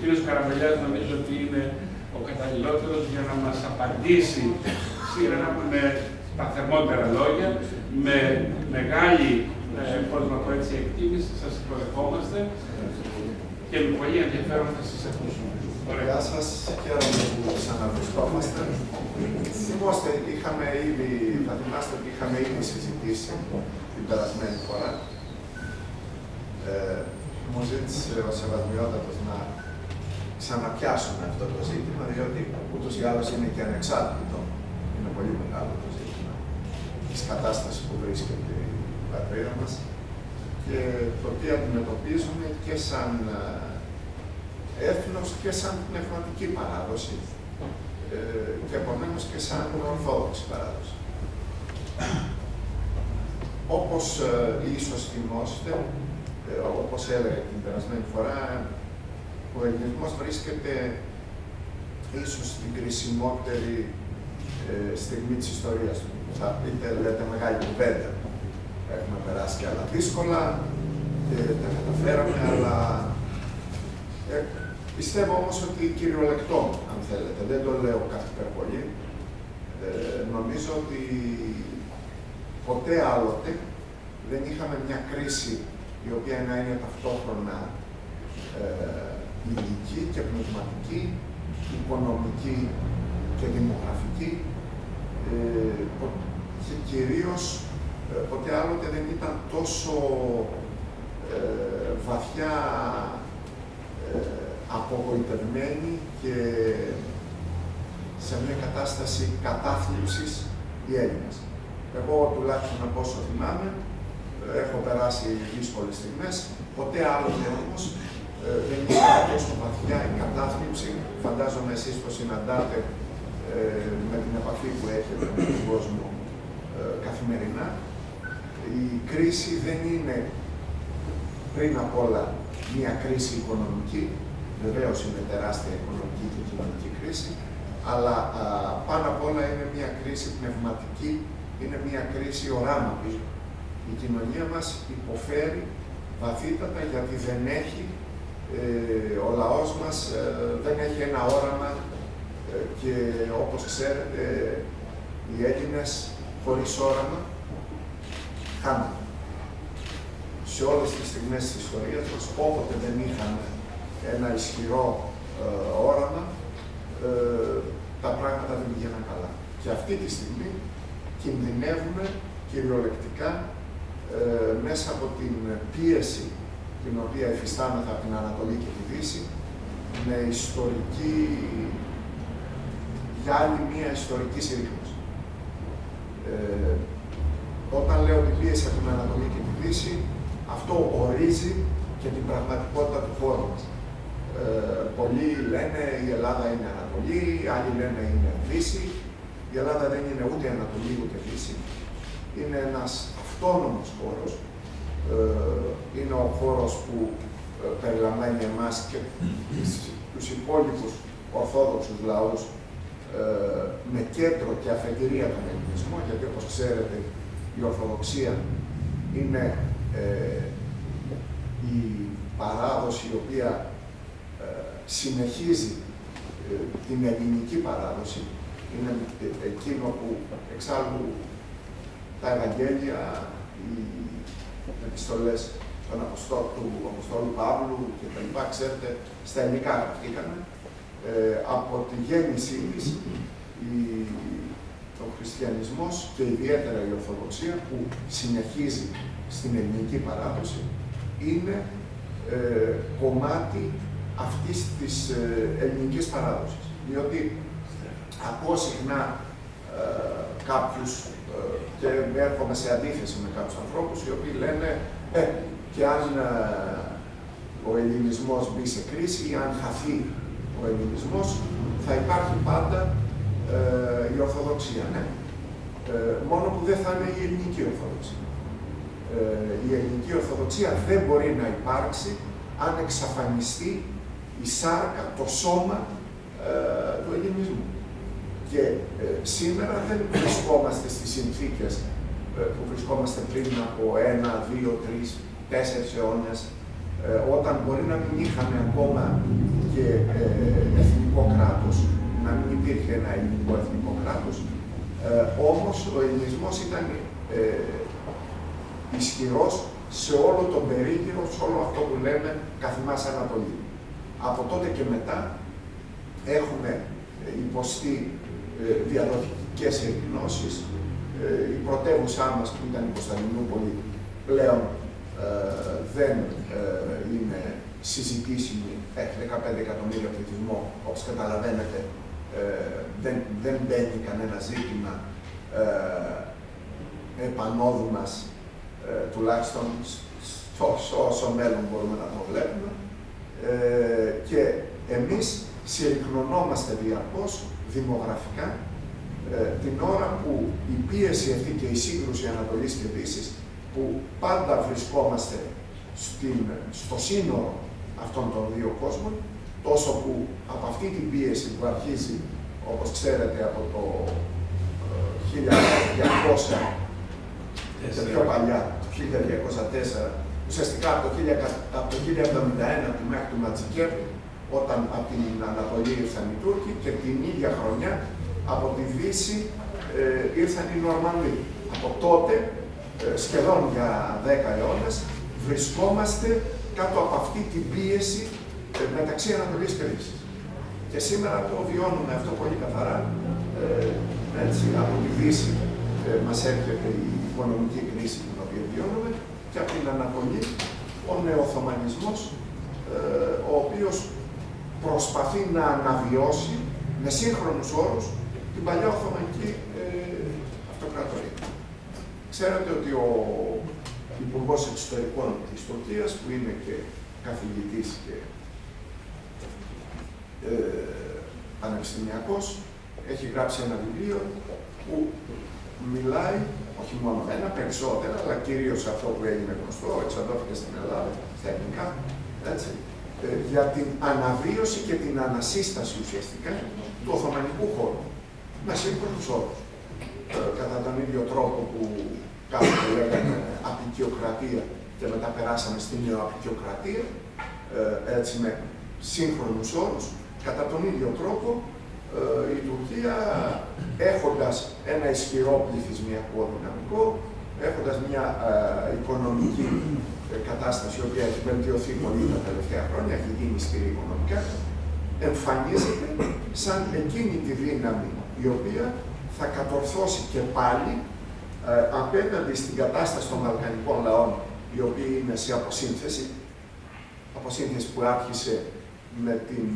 κ. Καραμελιάς νομίζω ότι είναι ο καταλληλότερος για να μας απαντήσει με τα θερμότερα λόγια, με μεγάλη, πώς να πω έτσι, εκτίμηση. Σας υποδεχόμαστε και με πολύ ενδιαφέρον θα σας ακούσουμε. Γεια σας, χαίρομαι που ξαναβρισκόμαστε. Θυμόστε, θα θυμάστε ότι είχαμε ήδη συζητήσει την περασμένη φορά. Μου ζήτησε ο Σεβασμιότατος να ξαναπιάσουμε αυτό το ζήτημα, διότι ούτως ή άλλως είναι και ανεξάρτητο. Είναι πολύ μεγάλο το ζήτημα της κατάστασης που βρίσκεται η πατρίδα μας και το οποίο αντιμετωπίζουμε και σαν έθνος και σαν πνευματική παράδοση και επομένως και σαν ορθόδοξη παράδοση. Όπως ίσως θυμόστε, όπως έλεγα την περασμένη φορά, ο ελληνισμός βρίσκεται ίσως στην κρισιμότερη στιγμή της ιστορίας του. Θα πείτε, λέτε, μεγάλη κουβέντα. Έχουμε περάσει και άλλα δύσκολα, τα καταφέραμε, αλλά πιστεύω όμως ότι κυριολεκτό, αν θέλετε, δεν το λέω κάθε υπερβολή. Νομίζω ότι ποτέ άλλοτε δεν είχαμε μια κρίση η οποία να είναι ταυτόχρονα υλική και πνευματική, οικονομική και δημογραφική και κυρίως ποτέ άλλοτε δεν ήταν τόσο βαθιά απογοητευμένη και σε μια κατάσταση κατάθλιψης οι Έλληνες. Εγώ τουλάχιστον από όσο θυμάμαι, έχω περάσει δύσκολες στιγμές, ποτέ άλλοτε όμως δεν ήταν τόσο βαθιά η κατάθλιψη. Φαντάζομαι εσείς το συναντάτε με την επαφή που έχετε με τον κόσμο καθημερινά. Η κρίση δεν είναι πριν απ' όλα μια κρίση οικονομική, βεβαίως είναι τεράστια οικονομική και κοινωνική κρίση, αλλά πάνω απ' όλα είναι μια κρίση πνευματική, είναι μια κρίση οράματος. Η κοινωνία μας υποφέρει βαθύτατα γιατί δεν έχει, ο λαός μας δεν έχει ένα όραμα και όπως ξέρετε οι Έλληνες χωρίς όραμα χάνουν. Σε όλες τις στιγμές της ιστορίας μας, όποτε δεν είχαν ένα ισχυρό όραμα, τα πράγματα δεν πηγαίναν καλά. Και αυτή τη στιγμή κινδυνεύουμε κυριολεκτικά μέσα από την πίεση την οποία εφιστάμεθα από την Ανατολή και τη Δύση, με ιστορική, για άλλη μία ιστορική συρρήκνωση. Όταν λέω την πίεση από την Ανατολή και τη Δύση, αυτό ορίζει και την πραγματικότητα του χώρου μας. Πολλοί λένε η Ελλάδα είναι Ανατολή, άλλοι λένε είναι Δύση. Η Ελλάδα δεν είναι ούτε Ανατολή ούτε Δύση. Είναι ένας αυτόνομος χώρος. Είναι ο χώρος που περιλαμβάνει εμάς και τους υπόλοιπους ορθόδοξους λαούς με κέντρο και αφετηρία τον ελληνισμό, γιατί όπως ξέρετε η Ορθοδοξία είναι η παράδοση η οποία συνεχίζει την ελληνική παράδοση. Είναι εκείνο που εξάλλου τα Ευαγγέλια, οι επιστολές του Αποστόλου Παύλου και τα λοιπά, ξέρετε, στα ελληνικά γραφτήκανε. Από τη γέννησή της, ο χριστιανισμός και ιδιαίτερα η Ορθοδοξία που συνεχίζει στην ελληνική παράδοση είναι κομμάτι αυτής της ελληνικής παράδοσης. Διότι ακούω συχνά κάποιους και έρχομαι σε αντίθεση με κάποιους ανθρώπους οι οποίοι λένε και αν ο ελληνισμός μπει σε κρίση ή αν χαθεί ο ελληνισμός θα υπάρχει πάντα η Ορθοδοξία. Ναι. Μόνο που δεν θα είναι η ελληνική Ορθοδοξία. Η ελληνική Ορθοδοξία δεν μπορεί να υπάρξει αν εξαφανιστεί η σάρκα, το σώμα του ελληνισμού. Και σήμερα δεν βρισκόμαστε στις συνθήκες που βρισκόμαστε πριν από 1, 2, 3, 4 αιώνες όταν μπορεί να μην είχαμε ακόμα και εθνικό κράτος, να μην υπήρχε ένα ελληνικό εθνικό κράτος, όμως ο ελληνισμός ήταν ισχυρός σε όλο τον περίγυρο, σε όλο αυτό που λέμε καθημάς Ανατολή. Από τότε και μετά έχουμε υποστεί διαδοχικές εκδηλώσεις. Η πρωτεύουσά μας που ήταν η Κωνσταντινούπολη πλέον δεν είναι συζητήσιμη, έχει 15 εκατομμύρια πληθυσμό, όπως καταλαβαίνετε δεν μπαίνει κανένα ζήτημα επανόδου μας, τουλάχιστον όσο μέλλον μπορούμε να το βλέπουμε, και εμείς συρρυκνωνόμαστε διαρκώς δημογραφικά την ώρα που η πίεση αυτή και η σύγκρουση Ανατολής και Δύσης, που πάντα βρισκόμαστε στο σύνορο αυτών των δύο κόσμων, τόσο που από αυτή την πίεση που αρχίζει, όπως ξέρετε, από το 1200 και πιο παλιά, το 1204, ουσιαστικά από το 1071 μέχρι του Ματζικέρ, όταν από την Ανατολή ήρθαν οι Τούρκοι, και την ίδια χρονιά από τη Δύση ήρθαν οι Νορμανδοί. Από τότε, σχεδόν για 10 αιώνες, βρισκόμαστε κάτω από αυτή την πίεση μεταξύ Ανατολής και Δύσης. Και σήμερα το βιώνουμε αυτό πολύ καθαρά. Έτσι, από τη Δύση μας έρχεται η οικονομική κρίση την οποία βιώνουμε, και από την Ανατολή ο νεοοθωμανισμός, ο οποίος προσπαθεί να αναβιώσει με σύγχρονους όρους την παλιά Οθωμανική αυτοκρατορία. Ξέρετε ότι ο Υπουργός Εξωτερικών της Τουρκίας, που είναι και καθηγητής και πανεπιστημιακός, έχει γράψει ένα βιβλίο που μιλάει, όχι μόνο ένα, περισσότερα, αλλά κυρίως αυτό που έγινε γνωστό, εξαντώθηκε στην Ελλάδα, στα ελληνικά, έτσι, για την αναβίωση και την ανασύσταση ουσιαστικά του Οθωμανικού χώρου, με σύγχρονους όρους. Κατά τον ίδιο τρόπο που κάποτε λέγανε αποικιοκρατία και μετά περάσαμε στη νεοαπικιοκρατία, έτσι με σύγχρονους όρους, κατά τον ίδιο τρόπο η Τουρκία, έχοντας ένα ισχυρό πληθυσμιακό δυναμικό, έχοντας μια οικονομική κατάσταση η οποία έχει βελτιωθεί πολύ τα τελευταία χρόνια, έχει γίνει ισχυρή οικονομικά, εμφανίζεται σαν εκείνη τη δύναμη η οποία θα κατορθώσει και πάλι απέναντι στην κατάσταση των Βαλκανικών λαών, οι οποίοι είναι σε αποσύνθεση που άρχισε με την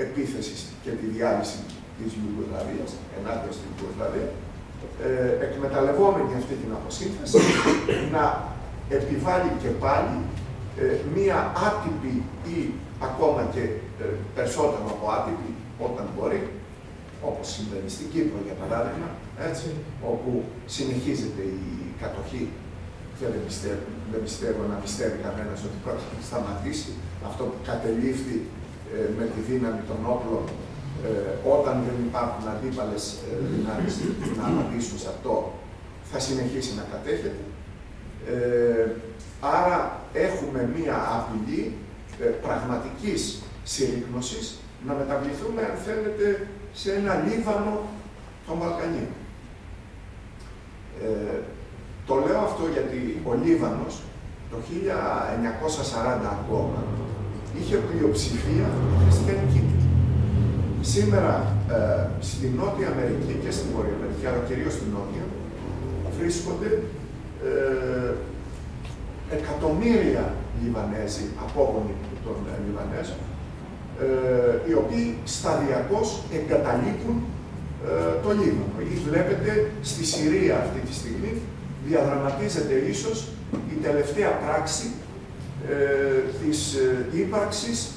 επίθεση και τη διάλυση της Ιουγκοσλαβίας, ενάντια στην Ιουγκοσλαβία, εκμεταλλευόμενη αυτή την αποσύνθεση, να επιβάλλει και πάλι μία άτυπη ή ακόμα και περισσότερο από άτυπη, όταν μπορεί, όπως συμβαίνει στην Κύπρο για παράδειγμα, έτσι, όπου συνεχίζεται η κατοχή και δεν πιστεύω να πιστεύει κανένας ότι πρόκειται να σταματήσει αυτό που κατελήφθη με τη δύναμη των όπλων, όταν δεν υπάρχουν αντίπαλες δυνάμεις να απαντήσουν σε αυτό, θα συνεχίσει να κατέχεται. Άρα έχουμε μία απειλή πραγματικής συρρίκνωσης να μεταβληθούμε, αν θέλετε, σε ένα Λίβανο των Βαλκανίων. Το λέω αυτό γιατί ο Λίβανος το 1940 ακόμα είχε πλειοψηφία χριστιανική. Σήμερα στην Νότια Αμερική και στην Βόρεια Αμερική, αλλά κυρίως στην Νότια, βρίσκονται εκατομμύρια Λιβανέζοι, απόγονοι των Λιβανέζων, οι οποίοι σταδιακώς εγκαταλείπουν το Λίβανο. Ή βλέπετε στη Συρία αυτή τη στιγμή διαδραματίζεται ίσως η τελευταία πράξη της ύπαρξης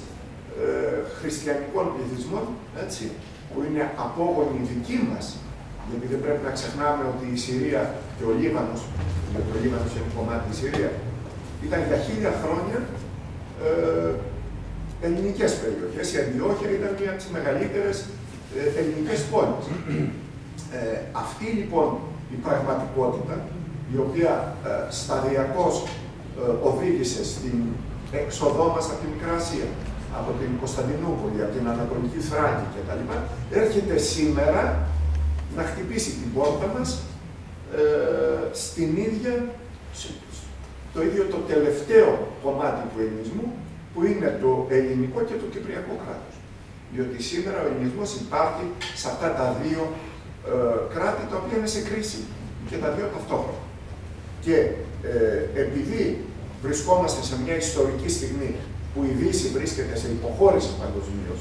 χριστιανικών πληθυσμών, έτσι, που είναι απόγονοι δικοί μας, γιατί δεν πρέπει να ξεχνάμε ότι η Συρία και ο Λίβανος, γιατί ο Λίβανος είναι κομμάτι της Συρία, ήταν για 1000 χρόνια ελληνικές περιοχές. Η Αντιόχεια ήταν μια από τις μεγαλύτερες ελληνικές πόλεις. Αυτή λοιπόν η πραγματικότητα, η οποία σταδιακώς οδήγησε στην έξοδό μας από τη Μικρά Ασία, από την Κωνσταντινούπολη, από την Ανατολική Θράκη κτλ. Έρχεται σήμερα να χτυπήσει την πόρτα μας το ίδιο το τελευταίο κομμάτι του ελληνισμού, που είναι το ελληνικό και το κυπριακό κράτος. Διότι σήμερα ο ελληνισμός υπάρχει σε αυτά τα δύο κράτη, τα οποία είναι σε κρίση, και τα δύο ταυτόχρονα. Και επειδή βρισκόμαστε σε μια ιστορική στιγμή που η Δύση βρίσκεται σε υποχώρηση παγκοσμίως,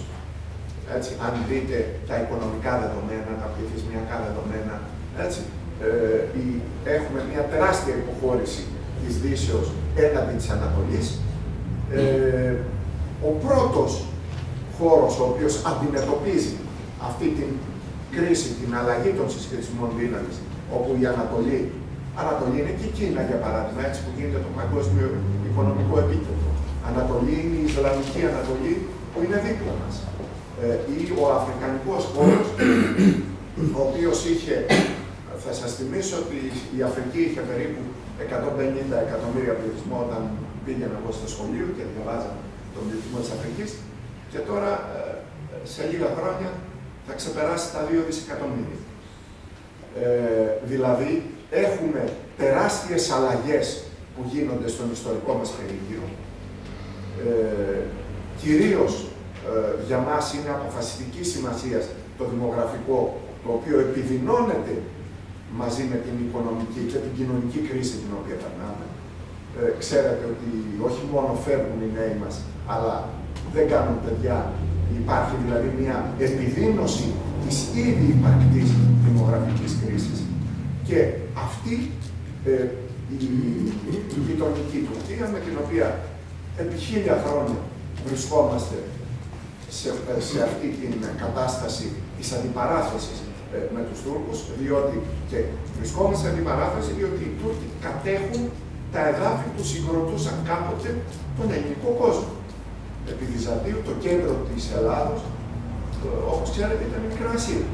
έτσι, αν δείτε τα οικονομικά δεδομένα, τα πληθυσμιακά δεδομένα, έτσι, έχουμε μια τεράστια υποχώρηση της Δύσεως έναντι της Ανατολής. Ο πρώτος χώρος ο οποίος αντιμετωπίζει αυτή την κρίση, την αλλαγή των συσχετισμών δύναμης, όπου η Ανατολή είναι και η Κίνα, για παράδειγμα, έτσι που γίνεται το παγκόσμιο οικονομικό επίκεντρο. Ανατολή είναι η Ισλαμική Ανατολή, που είναι δίπλα μας. Ή ο Αφρικανικός χώρος, ο οποίος είχε, θα σας θυμίσω ότι η Αφρική είχε περίπου 150 εκατομμύρια πληθυσμό όταν πήγαινα εγώ στο σχολείο και διαβάζαμε τον πληθυσμό της Αφρικής, και τώρα σε λίγα χρόνια θα ξεπεράσει τα 2 δισεκατομμύρια. Δηλαδή, έχουμε τεράστιες αλλαγές που γίνονται στον ιστορικό μας περίγυρο. Κυρίως για μας είναι αποφασιστική σημασία το δημογραφικό, το οποίο επιδεινώνεται μαζί με την οικονομική και την κοινωνική κρίση την οποία περνάμε. Ξέρετε ότι όχι μόνο φεύγουν οι νέοι μας, αλλά δεν κάνουν παιδιά. Υπάρχει δηλαδή μια επιδείνωση της ήδη υπαρκτής δημογραφικής κρίσης. Και αυτή η γειτονική Τουρκία, με την οποία επί 1000 χρόνια βρισκόμαστε σε αυτή την κατάσταση της αντιπαράθεσης με τους Τούρκους, διότι και βρισκόμαστε σε αντιπαράθεση, διότι οι Τούρκοι κατέχουν τα εδάφη που συγκροτούσαν κάποτε τον ελληνικό κόσμο. Επί Βυζαντίου, το κέντρο της Ελλάδος, όπως ξέρετε, ήταν η Μικρά Ασία.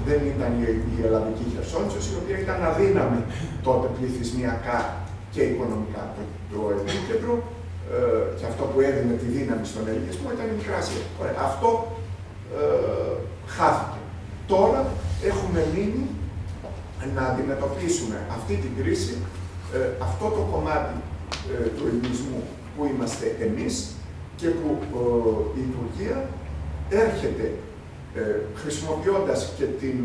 Δεν ήταν η Ελλαδική Χερσόνησος, η οποία ήταν αδύναμη τότε πληθυσμιακά και οικονομικά. Το επίκεντρο και αυτό που έδινε τη δύναμη στον ελληνισμό ήταν η Μικρά Ασία. Αυτό χάθηκε. Τώρα έχουμε μείνει να αντιμετωπίσουμε αυτή την κρίση, αυτό το κομμάτι του ελληνισμού που είμαστε εμείς, και που η Τουρκία έρχεται χρησιμοποιώντας και την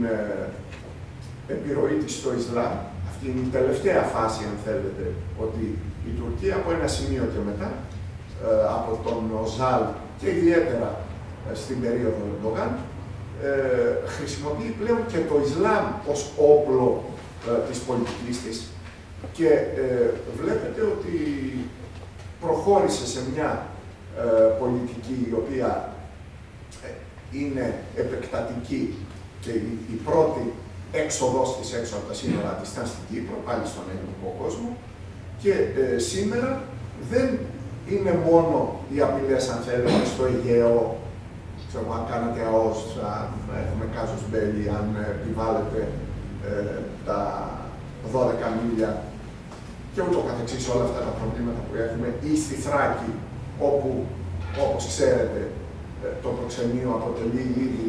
επιρροή της στο Ισλάμ. Αυτή είναι η τελευταία φάση, αν θέλετε, ότι η Τουρκία από ένα σημείο και μετά, από τον Οζάλ και ιδιαίτερα στην περίοδο Ερντογάν, χρησιμοποιεί πλέον και το Ισλάμ ως όπλο της πολιτικής της, και βλέπετε ότι προχώρησε σε μια πολιτική η οποία είναι επεκτατική, και η πρώτη έξοδος της έξω από τα σύνορα της ήταν στην Κύπρο, πάλι στον ελληνικό κόσμο, και σήμερα δεν είναι μόνο οι απειλές, αν θέλετε, στο Αιγαίο, ξέρω, αν κάνατε ΑΟΣ, αν έχουμε κάζους μπέλι, αν επιβάλλετε τα 12 μίλια και ούτω καθεξής, όλα αυτά τα προβλήματα που έχουμε, ή στη Θράκη, όπου, όπως ξέρετε, το προξενείο αποτελεί ήδη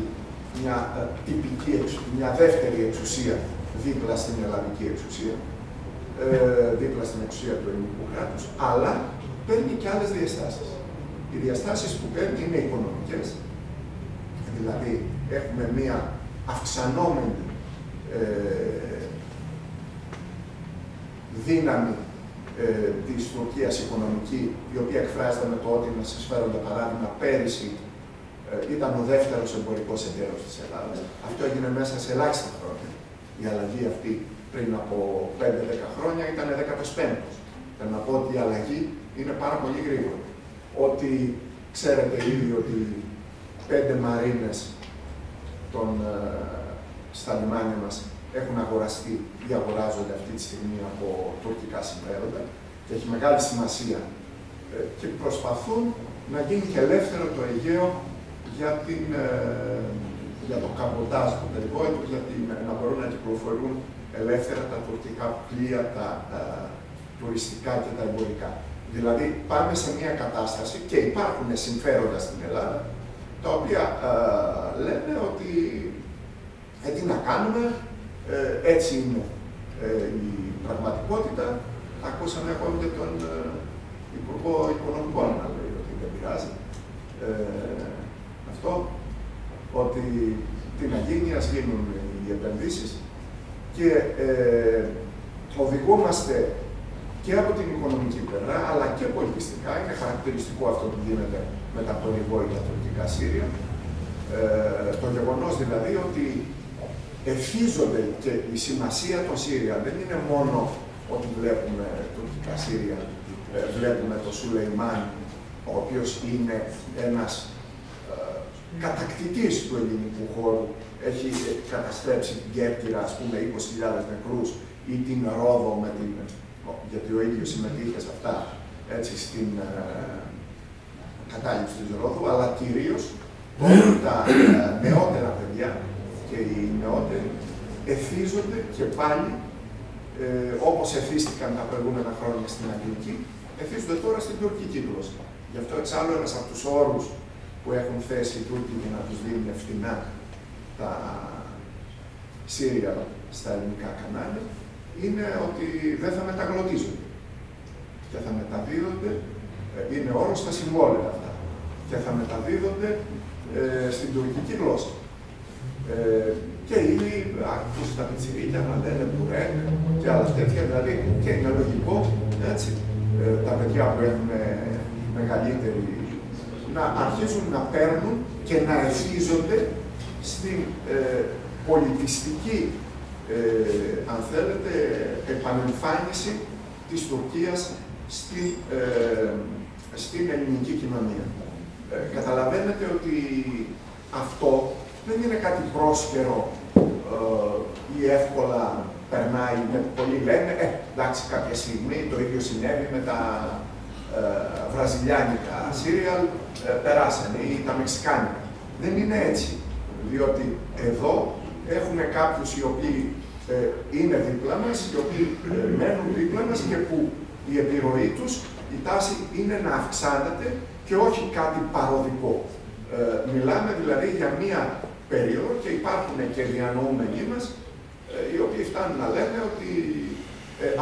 μια τυπική, μια δεύτερη εξουσία δίπλα στην ελλαδική εξουσία, δίπλα στην εξουσία του ελληνικού κράτους, αλλά παίρνει και άλλες διαστάσεις. Οι διαστάσεις που παίρνει είναι οικονομικές, δηλαδή έχουμε μια αυξανόμενη δύναμη της Τουρκίας οικονομική, η οποία εκφράζεται με το ότι, να σας φέρω ένα παράδειγμα, πέρυσι ήταν ο δεύτερος εμπορικός εταίρος της Ελλάδας. Αυτό έγινε μέσα σε ελάχιστα χρόνια. Η αλλαγή αυτή πριν από 5-10 χρόνια ήταν 15ος. Θέλω να πω ότι η αλλαγή είναι πάρα πολύ γρήγορη. Ότι ξέρετε ήδη ότι 5 μαρίνες στα λιμάνια μας έχουν αγοραστεί ή αγοράζονται αυτή τη στιγμή από τουρκικά συμφέροντα, και έχει μεγάλη σημασία, και προσπαθούν να γίνει και ελεύθερο το Αιγαίο για το καμποτάζ το περιβόητο, να μπορούν να κυκλοφορούν ελεύθερα τα τουρκικά πλοία, τα τουριστικά και τα εμπορικά. Δηλαδή πάμε σε μια κατάσταση και υπάρχουν συμφέροντα στην Ελλάδα, τα οποία λένε ότι τι να κάνουμε, έτσι είναι η πραγματικότητα. Ακούσαμε ακόμη και τον Υπουργό Οικονομικών να λέει ότι δεν πειράζει αυτό, ότι τι να γίνει, ας γίνουν οι επενδύσεις. Και οδηγούμαστε και από την οικονομική πλευρά, αλλά και πολιτιστικά. Είναι χαρακτηριστικό αυτό που γίνεται με τα περιβόητα τουρκικά Σύρια. Το γεγονός δηλαδή ότι ευθύζονται και η σημασία των Σύρια δεν είναι μόνο ότι βλέπουμε τουρκικά Σύρια, βλέπουμε τον Σουλεϊμάν, ο οποίος είναι ένας κατακτητής του ελληνικού χώρου, έχει καταστρέψει την Κέρκυρα, ας πούμε, 20.000 νεκρούς, ή την Ρόδο, γιατί ο ίδιος συμμετείχε σε αυτά, έτσι, στην κατάληψη της Ρόδου, αλλά κυρίως τα νεότερα παιδιά και οι νεότεροι εθίζονται και πάλι, όπως εθίστηκαν τα προηγούμενα χρόνια στην Αγγλική, εθίζονται τώρα στην τουρκική γλώσσα. Γι' αυτό εξάλλου ένας από τους όρους που έχουν θέσει οι Τούρκοι για να τους δίνουν ευθυνά τα Σύρια στα ελληνικά κανάλια, είναι ότι δεν θα μεταγλωτίζονται και θα μεταδίδονται, είναι όρος στα συμβόλαια αυτά, και θα μεταδίδονται στην τουρκική γλώσσα. Και ήδη ακούσει τα πιτσιρίκια να λένε μπουρέκ και άλλα τέτοια, δηλαδή, και είναι λογικό, έτσι, τα παιδιά που έχουν μεγαλύτερη να αρχίζουν να παίρνουν και να εθίζονται στην πολιτιστική, αν θέλετε, επανεμφάνιση της Τουρκίας στην ελληνική κοινωνία. Καταλαβαίνετε ότι αυτό δεν είναι κάτι πρόσκαιρο ή εύκολα περνάει. Πολλοί λένε, εντάξει, κάποια στιγμή το ίδιο συνέβη με τα βραζιλιάνικα σύριαλ, περάσανε, ή τα μεξικάνικα. Δεν είναι έτσι, διότι εδώ έχουμε κάποιους οι οποίοι είναι δίπλα μας, οι οποίοι μένουν δίπλα μας και που η επιρροή τους, η τάση είναι να αυξάνεται και όχι κάτι παροδικό. Μιλάμε δηλαδή για μία περίοδο και υπάρχουν και διανοούμενοι μας, οι οποίοι φτάνουν να λένε ότι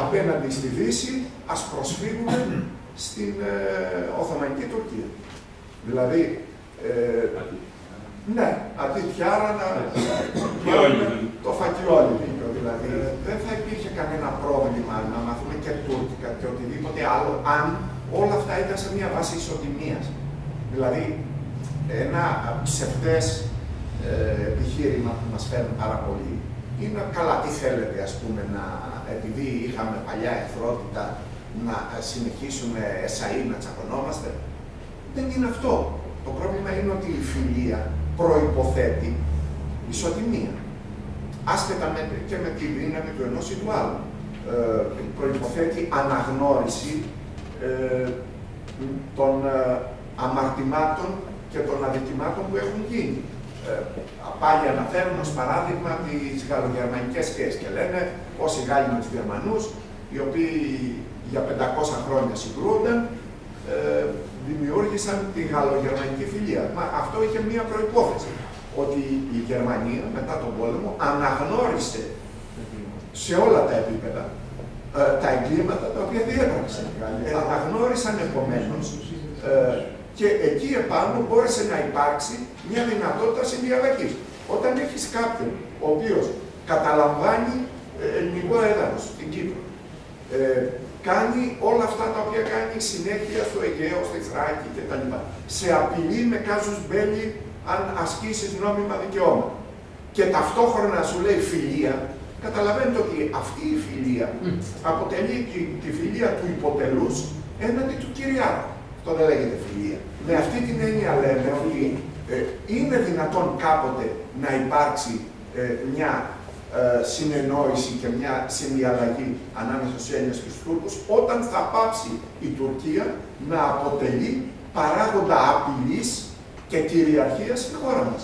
απέναντι στη Δύση ας προσφύγουμε στην Οθωμανική Τουρκία. Δηλαδή, ναι, αντί πιάρα να βάλουμε το φακιόλι. Δηλαδή, δεν θα υπήρχε κανένα πρόβλημα να μάθουμε και τουρκικά και οτιδήποτε άλλο, αν όλα αυτά ήταν σε μια βάση ισοτιμίας. Δηλαδή, ένα ψευδές επιχείρημα που μας φέρνει πάρα πολύ είναι καλά, τι θέλετε, ας πούμε, επειδή είχαμε παλιά εχθρότητα, να συνεχίσουμε εσαΐ να τσακωνόμαστε. Δεν είναι αυτό. Το πρόβλημα είναι ότι η φιλία προϋποθέτει ισοτιμία. Άσχετα και με τη δύναμη του ενός ή του άλλου. Προϋποθέτει αναγνώριση των αμαρτημάτων και των αδικημάτων που έχουν γίνει. Πάλι αναφέρουν ως παράδειγμα τις γαλλογερμανικές σχέσεις και λένε πως οι Γάλλοι με τους Γερμανούς, οι οποίοι για 500 χρόνια συγκρούονταν, δημιούργησαν τη γαλλογερμανική φιλία. Μα αυτό είχε μία προϋπόθεση, ότι η Γερμανία μετά τον πόλεμο αναγνώρισε σε όλα τα επίπεδα τα εγκλήματα τα οποία διέπραξαν. Αναγνώρισαν επομένως και εκεί επάνω μπόρεσε να υπάρξει μια δυνατότητα συνδιαλλαγής. Όταν έχεις κάποιον ο οποίος καταλαμβάνει ελληνικό έδαφος στην Κύπρο, κάνει όλα αυτά τα οποία κάνει συνέχεια στο Αιγαίο, στη Θράκη κτλ. Σε απειλεί με κάζους μπέλι αν ασκήσεις νόμιμα δικαιώματα. Και ταυτόχρονα σου λέει φιλία. Καταλαβαίνετε ότι αυτή η φιλία αποτελεί τη φιλία του υποτελούς έναντι του Κυριάρχου. Αυτό δεν λέγεται φιλία. Με αυτή την έννοια λέμε ότι είναι δυνατόν κάποτε να υπάρξει μια συνεννόηση και μια συνδιαλλαγή ανάμεσα στους Έλληνες και στους Τούρκους, όταν θα πάψει η Τουρκία να αποτελεί παράγοντα απειλής και κυριαρχίας στη χώρα μας.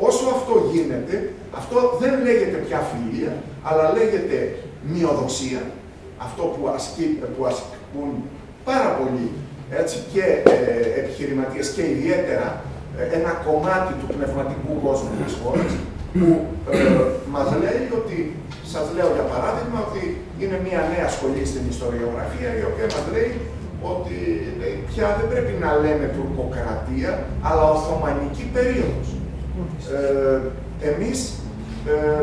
Όσο αυτό γίνεται, αυτό δεν λέγεται πια φιλία, αλλά λέγεται μειοδοξία, αυτό που ασκούν πάρα πολλοί και επιχειρηματίες και ιδιαίτερα ένα κομμάτι του πνευματικού κόσμου της χώρας που μας λέει ότι, σας λέω για παράδειγμα, ότι είναι μια νέα σχολή στην ιστοριογραφία η οποία μας λέει ότι πια δεν πρέπει να λέμε τουρκοκρατία, αλλά Οθωμανική περίοδος. Εμείς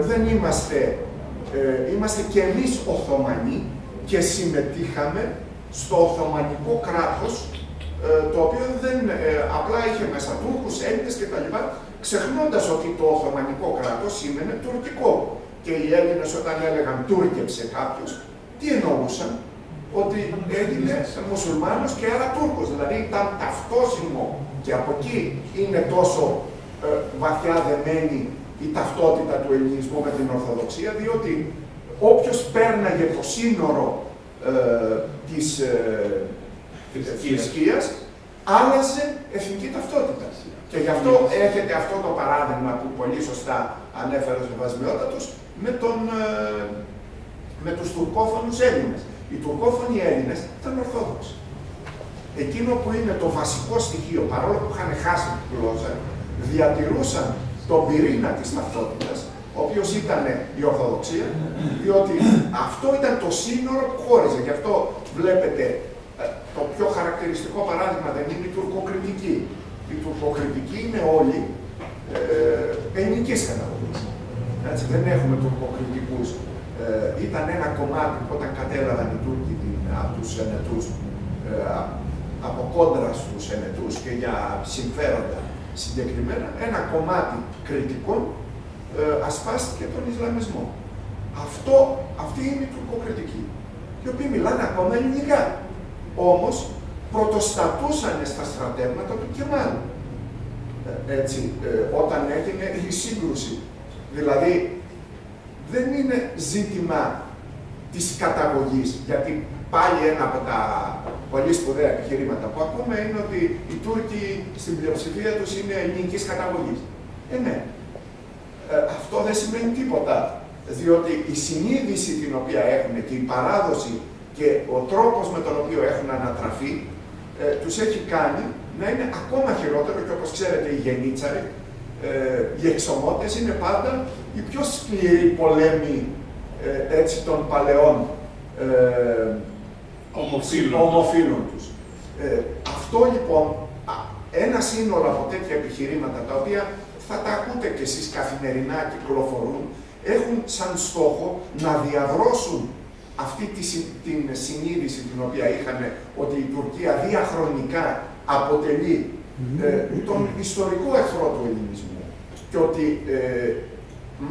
δεν είμαστε και εμείς Οθωμανοί και συμμετείχαμε στο Οθωμανικό κράτος, το οποίο δεν απλά είχε μέσα Τούρκους, Έλληνες κτλ. Ξεχνώντας ότι το Οθωμανικό κράτος σήμαινε τουρκικό. Και οι Έλληνες όταν έλεγαν τούρκεψε κάποιος, τι εννοούσαν? Ότι έγινε μουσουλμάνος και άρα Τούρκος. Δηλαδή ήταν ταυτόσιμο και από εκεί είναι τόσο βαθιά δεμένη η ταυτότητα του ελληνισμού με την Ορθοδοξία, διότι όποιος πέρναγε το σύνορο της θρησκείας άλλαζε εθνική ταυτότητα. Και γι' αυτό έχετε αυτό το παράδειγμα που πολύ σωστά ανέφερε ο Σεβασμιότατος με τους τουρκόφωνους Έλληνες. Οι τουρκόφωνοι Έλληνες ήταν Ορθόδοξοι. Εκείνο που είναι το βασικό στοιχείο, παρόλο που είχαν χάσει τη γλώσσα, διατηρούσαν τον πυρήνα της ταυτότητας, ο οποίος ήταν η Ορθοδοξία, διότι αυτό ήταν το σύνορο που χώριζε. Γι' αυτό βλέπετε το πιο χαρακτηριστικό παράδειγμα δεν είναι η τουρκοκριτική. Η τουρκοκριτική είναι όλοι ελληνικής καταγωγής. Δεν έχουμε τουρκοκριτικούς. Ήταν ένα κομμάτι που όταν κατέλαβαν οι Τούρκοι από τους Ενετούς, από κόντρα στους Ενετούς και για συμφέροντα συγκεκριμένα, ένα κομμάτι κριτικών ασπάστηκε τον Ισλαμισμό. Αυτή είναι η τουρκοκριτική, οι οποίοι μιλάνε ακόμα ελληνικά. Όμως πρωτοστατούσαν στα στρατεύματα του Κεμάλ. Όταν έγινε η σύγκρουση. Δηλαδή, δεν είναι ζήτημα της καταγωγής, γιατί πάλι ένα από τα πολύ σπουδαία επιχειρήματα που ακούμε είναι ότι οι Τούρκοι στην πλειοψηφία τους είναι ελληνικής καταγωγής. Ναι. Αυτό δεν σημαίνει τίποτα, διότι η συνείδηση την οποία έχουν και η παράδοση και ο τρόπος με τον οποίο έχουν ανατραφεί τους έχει κάνει να είναι ακόμα χειρότερο και όπως ξέρετε οι γενίτσαροι, οι εξωμότες είναι πάντα οι πιο σκληροί πολέμοι των παλαιών ομοφύλων τους. Αυτό λοιπόν, ένα σύνολο από τέτοια επιχειρήματα τα οποία θα τα ακούτε κι εσείς καθημερινά κυκλοφορούν, έχουν σαν στόχο να διαβρώσουν αυτή την συνείδηση την οποία είχαν ότι η Τουρκία διαχρονικά αποτελεί τον ιστορικό εχθρό του ελληνισμού και ότι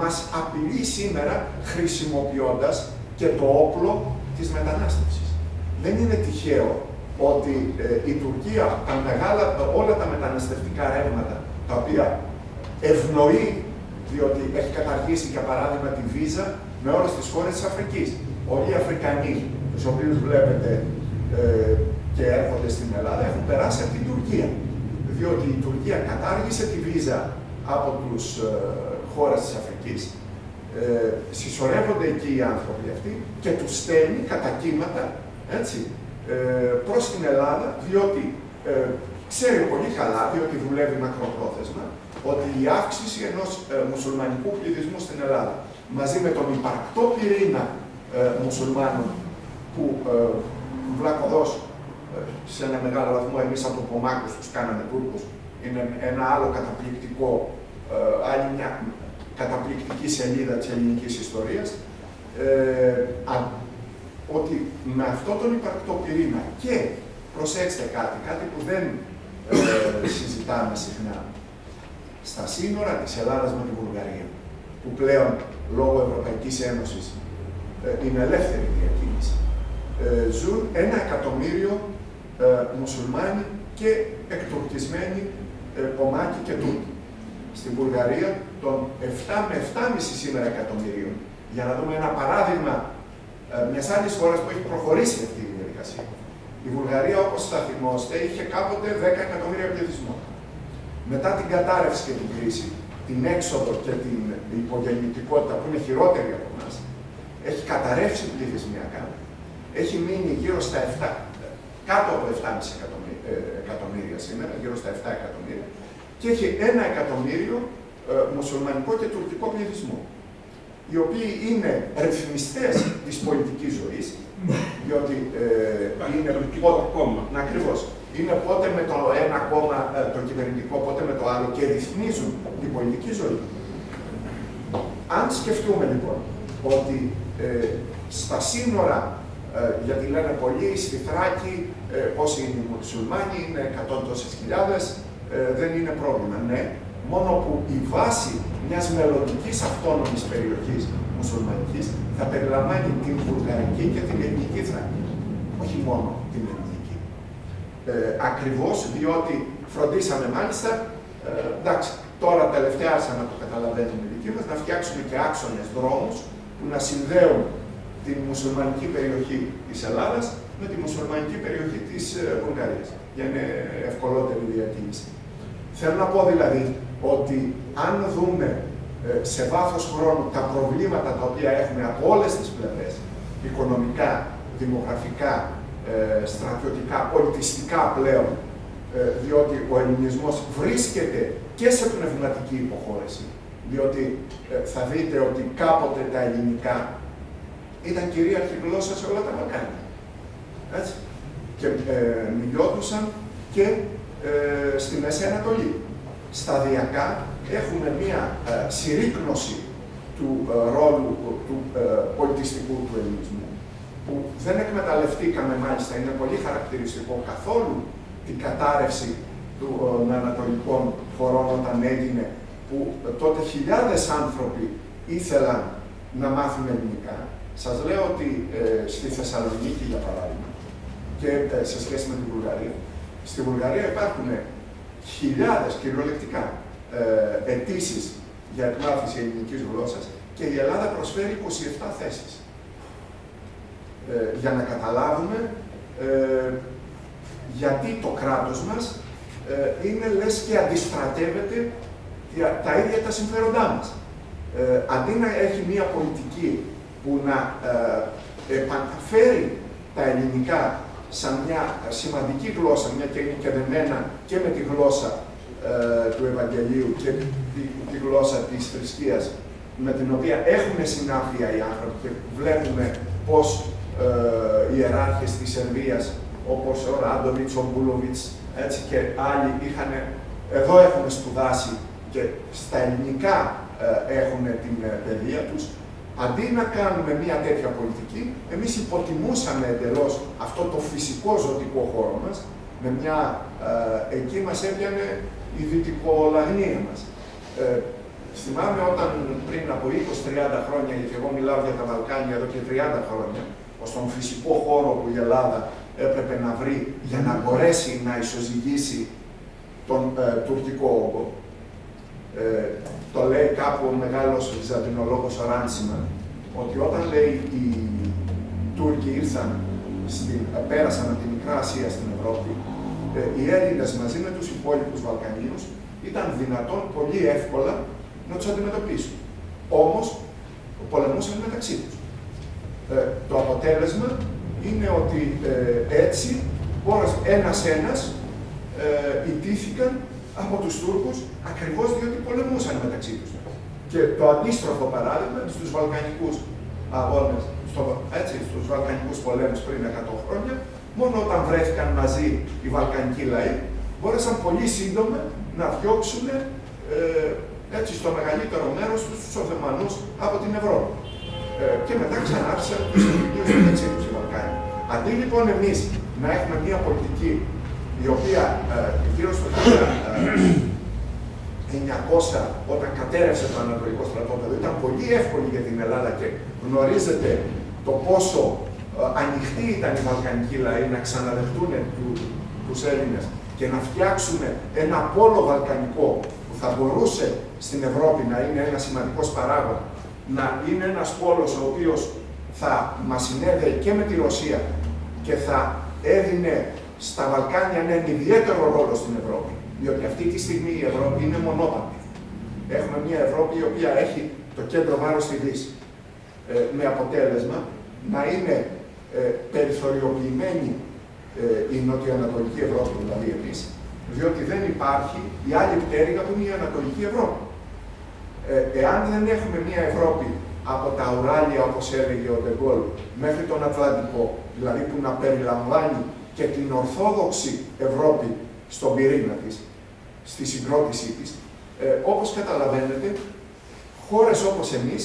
μας απειλεί σήμερα χρησιμοποιώντας και το όπλο της μετανάστευσης. Δεν είναι τυχαίο ότι η Τουρκία, όλα τα μεταναστευτικά ρεύματα τα οποία ευνοεί, διότι έχει καταργήσει για παράδειγμα τη βίζα με όλες τις χώρες της Αφρικής. Όλοι οι Αφρικανοί, τους οποίους βλέπετε και έρχονται στην Ελλάδα, έχουν περάσει από την Τουρκία. Διότι η Τουρκία κατάργησε τη βίζα από τους χώρες της Αφρικής, συσσωρεύονται εκεί οι άνθρωποι αυτοί και τους στέλνει κατά κύματα προς την Ελλάδα, διότι ξέρει πολύ καλά, διότι δουλεύει μακροπρόθεσμα, ότι η αύξηση ενός μουσουλμανικού πληθυσμού στην Ελλάδα, μαζί με τον υπαρκτό πυρήνα μουσουλμάνων που βλακωδώς σε ένα μεγάλο βαθμό εμείς από Πομάκους τους κάναμε Τούρκους, είναι ένα άλλο καταπληκτικό, άλλη μια καταπληκτική σελίδα της ελληνικής ιστορίας, ότι με αυτόν τον υπαρκτό πυρήνα και προσέξτε κάτι που δεν συζητάμε συχνά, στα σύνορα της Ελλάδας με την Βουλγαρία, που πλέον λόγω Ευρωπαϊκής Ένωσης είναι ελεύθερη διακίνηση, ζουν 1 εκατομμύριο μουσουλμάνοι και εκτουρκισμένοι Πομάκοι και Τούρκοι. Στην Βουλγαρία των 7 με 7,5 σήμερα εκατομμυρίων. Για να δούμε ένα παράδειγμα μιας άλλης χώρας που έχει προχωρήσει αυτή η διαδικασία. Η Βουλγαρία, όπως θα θυμόστε, είχε κάποτε 10 εκατομμύρια πληθυσμό. Μετά την κατάρρευση και την κρίση, την έξοδο και την υπογεννητικότητα που είναι χειρότερη από εμάς, έχει καταρρεύσει πληθυσμιακά. Έχει μείνει γύρω στα 7, κάτω από 7,5 εκατομμύρια σήμερα, γύρω στα 7 εκατομμύρια, και έχει 1 εκατομμύριο μουσουλμανικό και τουρκικό πληθυσμό, οι οποίοι είναι ρυθμιστές της πολιτικής ζωής, διότι είναι ακριβώς. Είναι πότε με το ένα κόμμα το κυβερνητικό, πότε με το άλλο και ρυθμίζουν την πολιτική ζωή. Αν σκεφτούμε λοιπόν ότι στα σύνορα, γιατί λένε πολλοί, στη Θράκη, όσοι είναι οι μουσουλμάνοι, είναι 100 τόσες χιλιάδες, δεν είναι πρόβλημα. Ναι, μόνο που η βάση μιας μελλοντικής αυτόνομης περιοχής μουσουλμανικής θα περιλαμβάνει την βουλγαρική και την ελληνική Θράκη, όχι μόνο την ελληνική. Ακριβώς διότι φροντίσαμε μάλιστα, εντάξει, τώρα τελευταία άρχισαν να το καταλαβαίνουν οι δικοί μας, να φτιάξουμε και άξονες δρόμους που να συνδέουν την μουσουλμανική περιοχή της Ελλάδας με τη μουσουλμανική περιοχή της Βουλγαρίας, για να είναι ευκολότερη διακίνηση. Θέλω να πω δηλαδή ότι αν δούμε σε βάθος χρόνου τα προβλήματα τα οποία έχουμε από όλες τις πλευρές, οικονομικά, δημογραφικά, στρατιωτικά, πολιτιστικά πλέον, διότι ο ελληνισμός βρίσκεται και σε πνευματική υποχώρηση, διότι θα δείτε ότι κάποτε τα ελληνικά ήταν κυρίαρχη γλώσσα σε όλα τα Βαλκάνια. Έτσι. Και μιλιόντουσαν και στη Μέση Ανατολή. Σταδιακά έχουμε μία συρρίκνωση του ρόλου του πολιτιστικού του ελληνισμού, που δεν εκμεταλλευτήκαμε μάλιστα, είναι πολύ χαρακτηριστικό, καθόλου την κατάρρευση των ανατολικών χωρών όταν έγινε, που τότε χιλιάδες άνθρωποι ήθελαν να μάθουν ελληνικά. Σας λέω ότι στη Θεσσαλονίκη, για παράδειγμα, και σε σχέση με τη Βουλγαρία, στη Βουλγαρία υπάρχουν χιλιάδες, κυριολεκτικά, αιτήσεις για εκμάθηση ελληνικής γλώσσας και η Ελλάδα προσφέρει 27 θέσεις. Για να καταλάβουμε γιατί το κράτος μας είναι λες και αντιστρατεύεται τα ίδια τα συμφέροντά μας. Αντί να έχει μία πολιτική που να επαναφέρει τα ελληνικά σαν μια σημαντική γλώσσα, μια και είναι και δεμένα και με τη γλώσσα του Ευαγγελίου και τη γλώσσα της θρησκείας, με την οποία έχουν συνάφεια οι άνθρωποι και βλέπουμε πώς οι ιεράρχες της Σερβίας, όπως ο Ράντοβιτς, ο Μπούλοβιτς, έτσι και άλλοι εδώ έχουν σπουδάσει και στα ελληνικά έχουν την παιδεία τους. Αντί να κάνουμε μια τέτοια πολιτική, εμείς υποτιμούσαμε εντελώς αυτό το φυσικό ζωτικό χώρο μας, με μια, εκεί μας έπιανε η δυτικολαγνία μας. Θυμάμαι όταν πριν από 20-30 χρόνια, γιατί εγώ μιλάω για τα Βαλκάνια εδώ και 30 χρόνια, ως τον φυσικό χώρο που η Ελλάδα έπρεπε να βρει για να μπορέσει να ισοζυγίσει τον τουρκικό όγκο. Το λέει κάπου ο μεγάλος βυζαντινολόγος ο Ράντσιμαν, ότι όταν λέει οι Τούρκοι ήρθαν, πέρασαν από τη Μικρά Ασία στην Ευρώπη, οι Έλληνες μαζί με τους υπόλοιπους Βαλκανίους ήταν δυνατόν πολύ εύκολα να τους αντιμετωπίσουν. Όμως, πολεμούσαν μεταξύ τους. Το αποτέλεσμα είναι ότι έτσι ένας-ένας ιτήθηκαν από τους Τούρκους ακριβώς διότι πολεμούσαν μεταξύ τους. Και το αντίστροφο παράδειγμα στους Βαλκανικούς αγώνες, στους Βαλκανικούς πολέμους πριν 100 χρόνια, μόνο όταν βρέθηκαν μαζί οι Βαλκανικοί λαοί, μπόρεσαν πολύ σύντομα να διώξουν έτσι στο μεγαλύτερο μέρος τους Οθωμανούς από την Ευρώπη. Και μετά ξανάρχισαν τους ελληνικούς μεταξύ τους οι Βαλκάνοι. Αντί λοιπόν εμείς να έχουμε μια πολιτική η οποία γύρω στο 1900, όταν κατέρευσε το Ανατολικό στρατόπεδο, ήταν πολύ εύκολη για την Ελλάδα και γνωρίζετε το πόσο ανοιχτοί ήταν οι Βαλκανικοί λαοί να ξαναδεχτούν τους Έλληνες και να φτιάξουν ένα πόλο βαλκανικό που θα μπορούσε στην Ευρώπη να είναι ένα σημαντικός παράγον, να είναι ένας πόλος ο οποίος θα μας συνέδεε και με τη Ρωσία και θα έδινε στα Βαλκάνια έναν ιδιαίτερο ρόλο στην Ευρώπη. Διότι αυτή τη στιγμή η Ευρώπη είναι μονόπαντη. Έχουμε μια Ευρώπη η οποία έχει το κέντρο βάρος στη Δύση. Με αποτέλεσμα να είναι περιθωριοποιημένη η νοτιοανατολική Ευρώπη, δηλαδή εμείς, διότι δεν υπάρχει η άλλη πτέρυγα που είναι η Ανατολική Ευρώπη. Εάν δεν έχουμε μια Ευρώπη από τα Ουράλια, όπως έλεγε ο Ντεγκόλ, μέχρι τον Ατλαντικό, δηλαδή που να περιλαμβάνει και την Ορθόδοξη Ευρώπη στον πυρήνα της, στη συγκρότησή της, όπως καταλαβαίνετε, χώρες όπως εμείς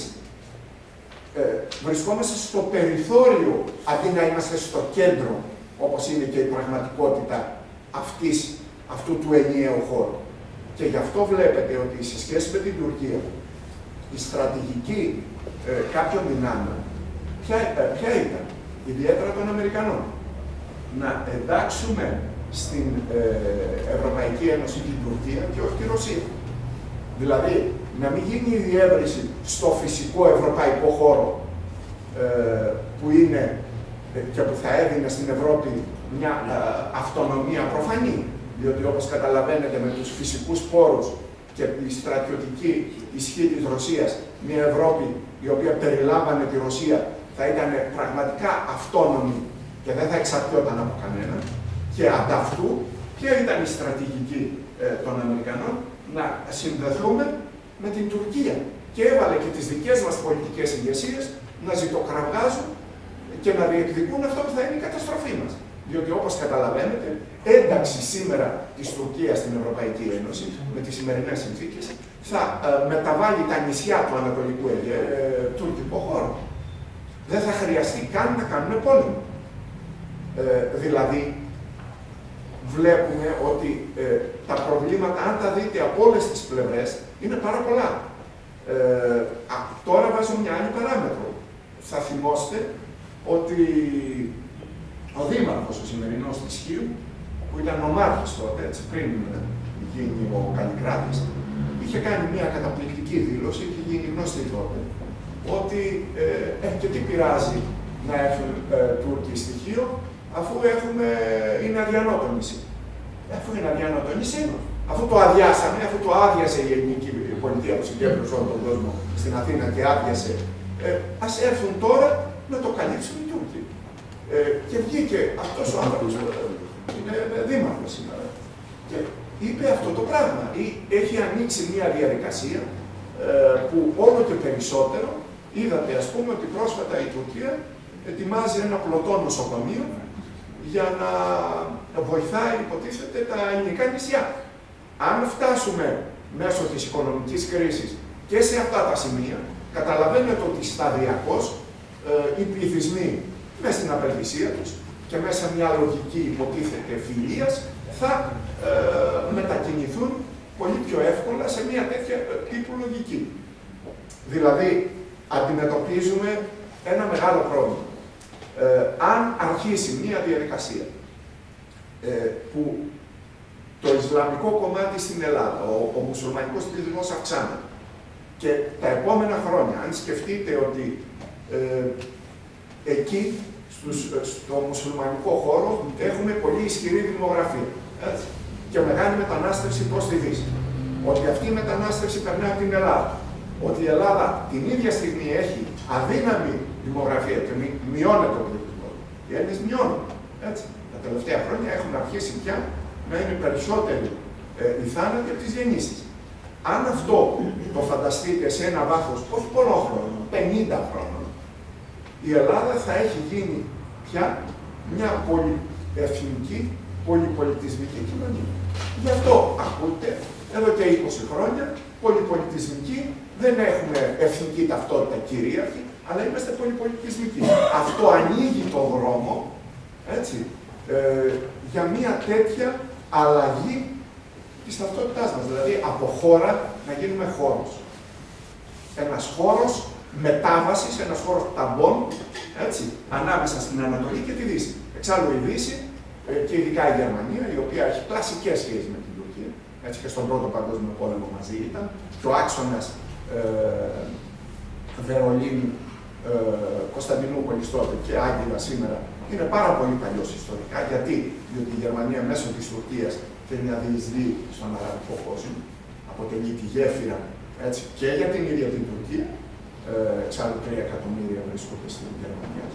βρισκόμαστε στο περιθώριο αντί να είμαστε στο κέντρο, όπως είναι και η πραγματικότητα αυτού του ενιαίου χώρου. Και γι' αυτό βλέπετε ότι σε σχέση με την Τουρκία, η στρατηγική κάποιων δυνάμεων, ποια ήταν, ιδιαίτερα των Αμερικανών, να εντάξουμε στην Ευρωπαϊκή Ένωση την Τουρκία και όχι τη Ρωσία. Δηλαδή, να μην γίνει η διεύρυνση στο φυσικό ευρωπαϊκό χώρο που είναι και που θα έδινε στην Ευρώπη μια αυτονομία προφανή, διότι όπως καταλαβαίνετε με τους φυσικούς πόρους και τη στρατιωτική ισχύ της Ρωσίας, μια Ευρώπη η οποία περιλάμβανε τη Ρωσία θα ήταν πραγματικά αυτόνομη και δεν θα εξαρτιόταν από κανένα. Και ανταυτού, ποια ήταν η στρατηγική των Αμερικανών, να συνδεθούμε με την Τουρκία. Και έβαλε και τις δικές μας πολιτικές ηγεσίες να ζητοκραυγάζουν και να διεκδικούν αυτό που θα είναι η καταστροφή μας. Διότι όπως καταλαβαίνετε, ένταξη σήμερα της Τουρκίας στην Ευρωπαϊκή Ένωση, με τις σημερινές συνθήκες, θα μεταβάλει τα νησιά του Ανατολικού τουρκικό χώρο. Δεν θα χρειαστεί καν να κάνουμε πόλεμο. Δηλαδή, βλέπουμε ότι τα προβλήματα, αν τα δείτε από όλες τις πλευρές, είναι πάρα πολλά. Τώρα βάζω μια άλλη παράμετρο. Θα θυμόστε ότι ο δήμαρχος, ο σημερινός της Χίου, που ήταν ο Μάρχης τότε, έτσι, πριν γίνει ο Καλλικράτης, είχε κάνει μια καταπληκτική δήλωση, είχε γίνει γνωστή τότε, ότι και τι πειράζει να έρθουν Τούρκοι στη Χίο, αφού είναι αδιανό το νησί. Αφού είναι αδιανό το νησί, αφού το αδειάσαμε, αφού το άδειασε η ελληνική πολιτεία που συγκέντρωσε όλο τον κόσμο στην Αθήνα και άδειασε, ας έρθουν τώρα να το καλύψουν οι Τούρκοι. Και βγήκε αυτός ο άνθρωπος, είναι δήμαρχος σήμερα, και είπε αυτό το πράγμα. Έχει ανοίξει μια διαδικασία που όλο και περισσότερο, είδατε ας πούμε ότι πρόσφατα η Τουρκία ετοιμάζει ένα πλωτό νοσοκομείο για να βοηθάει, υποτίθεται, τα ελληνικά νησιά. Αν φτάσουμε μέσω της οικονομικής κρίσης και σε αυτά τα σημεία, καταλαβαίνετε ότι σταδιακώς οι πληθυσμοί μέσα στην απελπισία τους και μέσα σε μια λογική υποτίθεται φιλίας θα μετακινηθούν πολύ πιο εύκολα σε μια τέτοια τύπου λογική. Δηλαδή, αντιμετωπίζουμε ένα μεγάλο πρόβλημα. Αν αρχίσει μια διαδικασία που το Ισλαμικό κομμάτι στην Ελλάδα, ο μουσουλμανικός πληθυσμός αυξάνεται και τα επόμενα χρόνια, αν σκεφτείτε ότι εκεί στο μουσουλμανικό χώρο έχουμε πολύ ισχυρή δημογραφία και μεγάλη μετανάστευση προς τη Δύση. Ότι αυτή η μετανάστευση περνάει από την Ελλάδα. Ότι η Ελλάδα την ίδια στιγμή έχει αδύναμη δημογραφία και μειώνεται ο πληθυσμός. Οι Έλληνες μειώνουν. Έτσι. Τα τελευταία χρόνια έχουν αρχίσει πια να είναι περισσότεροι οι θάνατοι από τις γεννήσεις. Αν αυτό το φανταστείτε σε ένα βάθος, όχι πολλών χρόνων, 50 χρόνων, η Ελλάδα θα έχει γίνει πια μια πολυεθνική, πολυπολιτισμική κοινωνία. Γι' αυτό ακούτε, εδώ και 20 χρόνια, πολυπολιτισμική, δεν έχουμε εθνική ταυτότητα κυρίαρχη, αλλά είμαστε πολυπολιτισμικοί. Αυτό ανοίγει τον δρόμο, έτσι, για μια τέτοια αλλαγή της ταυτότητάς μας. Δηλαδή, από χώρα να γίνουμε χώρος. Ένας χώρος μετάβασης, ένας χώρος ταμπών, έτσι, ανάμεσα στην Ανατολή και τη Δύση. Εξάλλου η Δύση, και ειδικά η Γερμανία, η οποία έχει κλασικές σχέσεις με την Τουρκία, έτσι και στον Πρώτο Παγκόσμιο Πόλεμο μαζί ήταν, και ο άξονας Βερολίνου, Κωνσταντινούπολης τότε και Άγκυρα σήμερα είναι πάρα πολύ παλιός ιστορικά. Γιατί? Διότι η Γερμανία μέσω της Τουρκίας θέλει να διεισδύει στον αραβικό κόσμο, αποτελεί τη γέφυρα, έτσι, και για την ίδια την Τουρκία. Εξάλλου 3 εκατομμύρια βρίσκονται στην Γερμανία.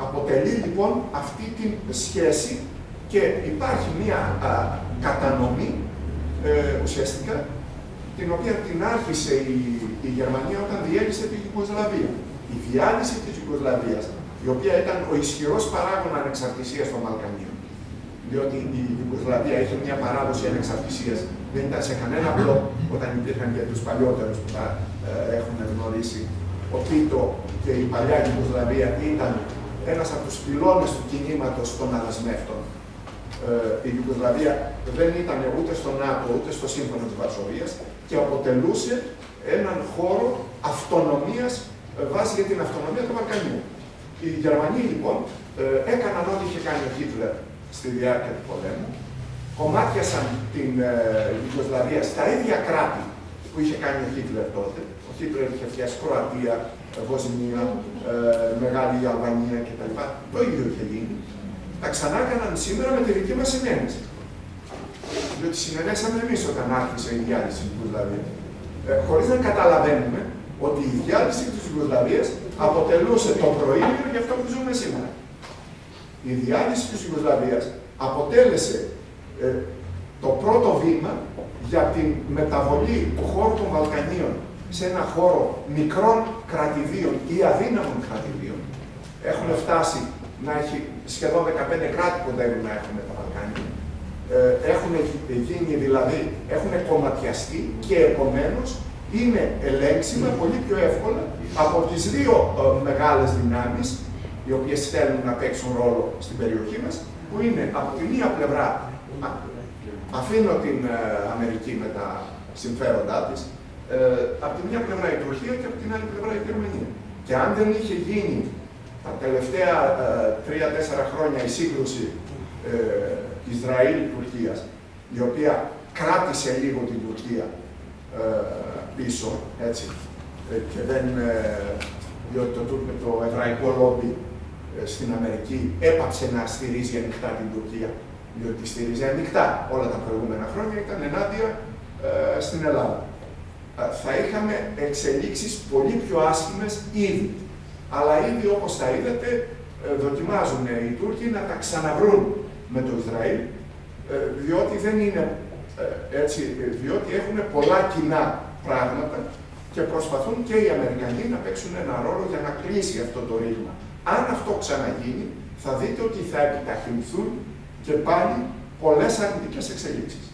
Αποτελεί λοιπόν αυτή τη σχέση Και υπάρχει μια κατανομή ουσιαστικά, την οποία την άρχισε η Γερμανία όταν διέλυσε την Ιουγκοσλαβία. Η διάλυση της Ιουγκοσλαβίας, η οποία ήταν ο ισχυρός παράγων ανεξαρτησίας των Βαλκανίων. Διότι η Ιουγκοσλαβία είχε μια παράδοση ανεξαρτησίας, δεν ήταν σε κανένα μπλοκ όταν υπήρχαν και τους παλιότερους που θα έχουν γνωρίσει. Ο Τίτο και η παλιά Ιουγκοσλαβία ήταν ένας από τους πυλώνες του κινήματος των αδεσμεύτων. Η Ιουγκοσλαβία δεν ήταν ούτε στο ΝΑΤΟ ούτε στο Σύμφωνο της Βαρσοβίας και αποτελούσε έναν χώρο αυτονομίας, βάση για την αυτονομία των Βαλκανίων. Οι Γερμανοί λοιπόν έκαναν ό,τι είχε κάνει ο Χίτλερ στη διάρκεια του πολέμου, κομμάτιασαν την Ιουγκοσλαβία στα ίδια κράτη που είχε κάνει ο Χίτλερ τότε. Ο Χίτλερ είχε φτιάξει Κροατία, Βοσνία, Μεγάλη Αλβανία κτλ. Το ίδιο είχε γίνει. Τα ξανά έκαναν σήμερα με τη δική μας συνένεση. Διότι συνενέσαμε εμείς όταν άρχισε η διάλυση της Ιουγκοσλαβίας. Χωρίς να καταλαβαίνουμε ότι η διάλυση της Ιουγκοσλαβίας αποτελούσε το προήμιο για αυτό που ζούμε σήμερα. Η διάλυση της Ιουγκοσλαβίας αποτέλεσε το πρώτο βήμα για την μεταβολή του χώρου των Βαλκανίων σε ένα χώρο μικρών κρατηδίων ή αδύναμων κρατηδίων. Έχουν φτάσει να έχει σχεδόν 15 κράτη κοντεύουν να έχουν τα Βαλκάνια. Έχουν γίνει δηλαδή, έχουν κομματιαστεί και επομένως είναι ελέγξιμα πολύ πιο εύκολα από τις δύο μεγάλες δυνάμεις, οι οποίες θέλουν να παίξουν ρόλο στην περιοχή μας, που είναι από τη μία πλευρά, αφήνω την Αμερική με τα συμφέροντά της, από τη μία πλευρά η Τουρκία και από την άλλη πλευρά η Γερμανία. Και αν δεν είχε γίνει τα τελευταία 3-4 χρόνια η σύγκρουση Ισραήλ-Τουρκίας, η οποία κράτησε λίγο την Τουρκία πίσω, έτσι, και δεν, διότι το εβραϊκό λόμπι στην Αμερική έπαψε να στηρίζει ανοιχτά την Τουρκία, διότι τη στηρίζει ανοιχτά όλα τα προηγούμενα χρόνια, ήταν ενάντια στην Ελλάδα. Θα είχαμε εξελίξεις πολύ πιο άσχημες ήδη. Αλλά ήδη, όπως τα είδατε, δοκιμάζουν οι Τούρκοι να τα ξαναβρούν με το Ισραήλ, διότι δεν είναι έτσι, διότι έχουν πολλά κοινά πράγματα και προσπαθούν και οι Αμερικανοί να παίξουν ένα ρόλο για να κλείσει αυτό το ρήγμα. Αν αυτό ξαναγίνει, θα δείτε ότι θα επιταχυνθούν και πάλι πολλές αρνητικές εξελίξεις.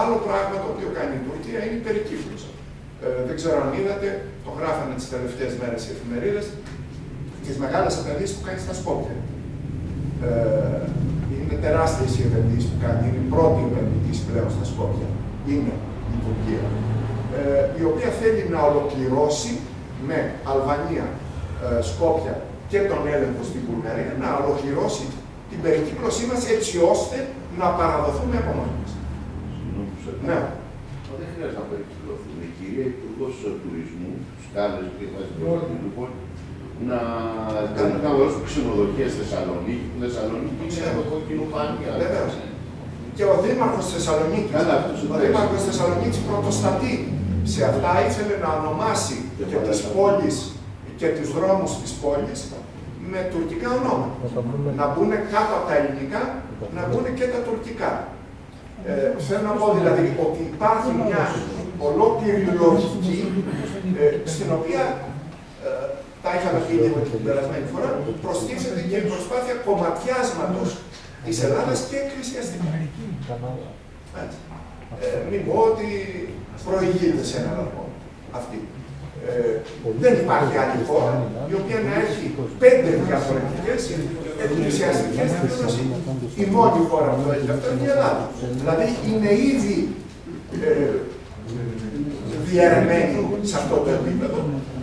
Άλλο πράγμα το οποίο κάνει η Τουρκία είναι η περικύκλωση. Δεν ξέρω αν είδατε, το γράφανε τις τελευταίες μέρες οι εφημερίδες, τις μεγάλες επενδύσεις που κάνει στα Σκόπια. Είναι τεράστιες οι επενδύσεις που κάνει, είναι η πρώτη επενδυτής πλέον στα Σκόπια. Είναι η Τουρκία. Η οποία θέλει να ολοκληρώσει με Αλβανία, Σκόπια και τον έλεγχο στην Βουλγαρία, να ολοκληρώσει την περικύκλωσή μας έτσι ώστε να παραδοθούμε από μόνοι μας. Ναι. Δεν χρειάζεται να περικυκλωθούμε. Η κυρία Υπουργός Τουρισμού, τους Κάλες και τα λοιπόν, να δώσουν ξενοδοχεία στη Θεσσαλονίκη. Τη Θεσσαλονίκη είναι από κόκκινο πάνι. Βεβαίως. Και ο Δήμαρχος της Θεσσαλονίκης, ο Δήμαρχος της Θεσσαλονίκης πρωτοστατεί σε αυτά, ήθελε να ονομάσει και τις πόλεις και τους δρόμους της πόλης με τουρκικά ονόματα. Να μπουν κάτω από τα ελληνικά, να μπουν και τα τουρκικά. Θέλω να πω δηλαδή ότι υπάρχει μια ολόκληρη λογική στην οποία τα είχαμε πει λίγο την περασμένη φορά, προστίθεται και η προσπάθεια κομματιάσματος της Ελλάδας και εκκλησιαστικά. Μην πω ότι προηγείται σε έναν βαθμό αυτή. Δεν υπάρχει άλλη χώρα η οποία να έχει 5 διαφορετικές εκκλησιαστικές δικαιοδοσίες. Η μόνη χώρα που το έχει αυτό είναι η Ελλάδα. Δηλαδή είναι ήδη διαιρεμένη σε αυτό το επίπεδο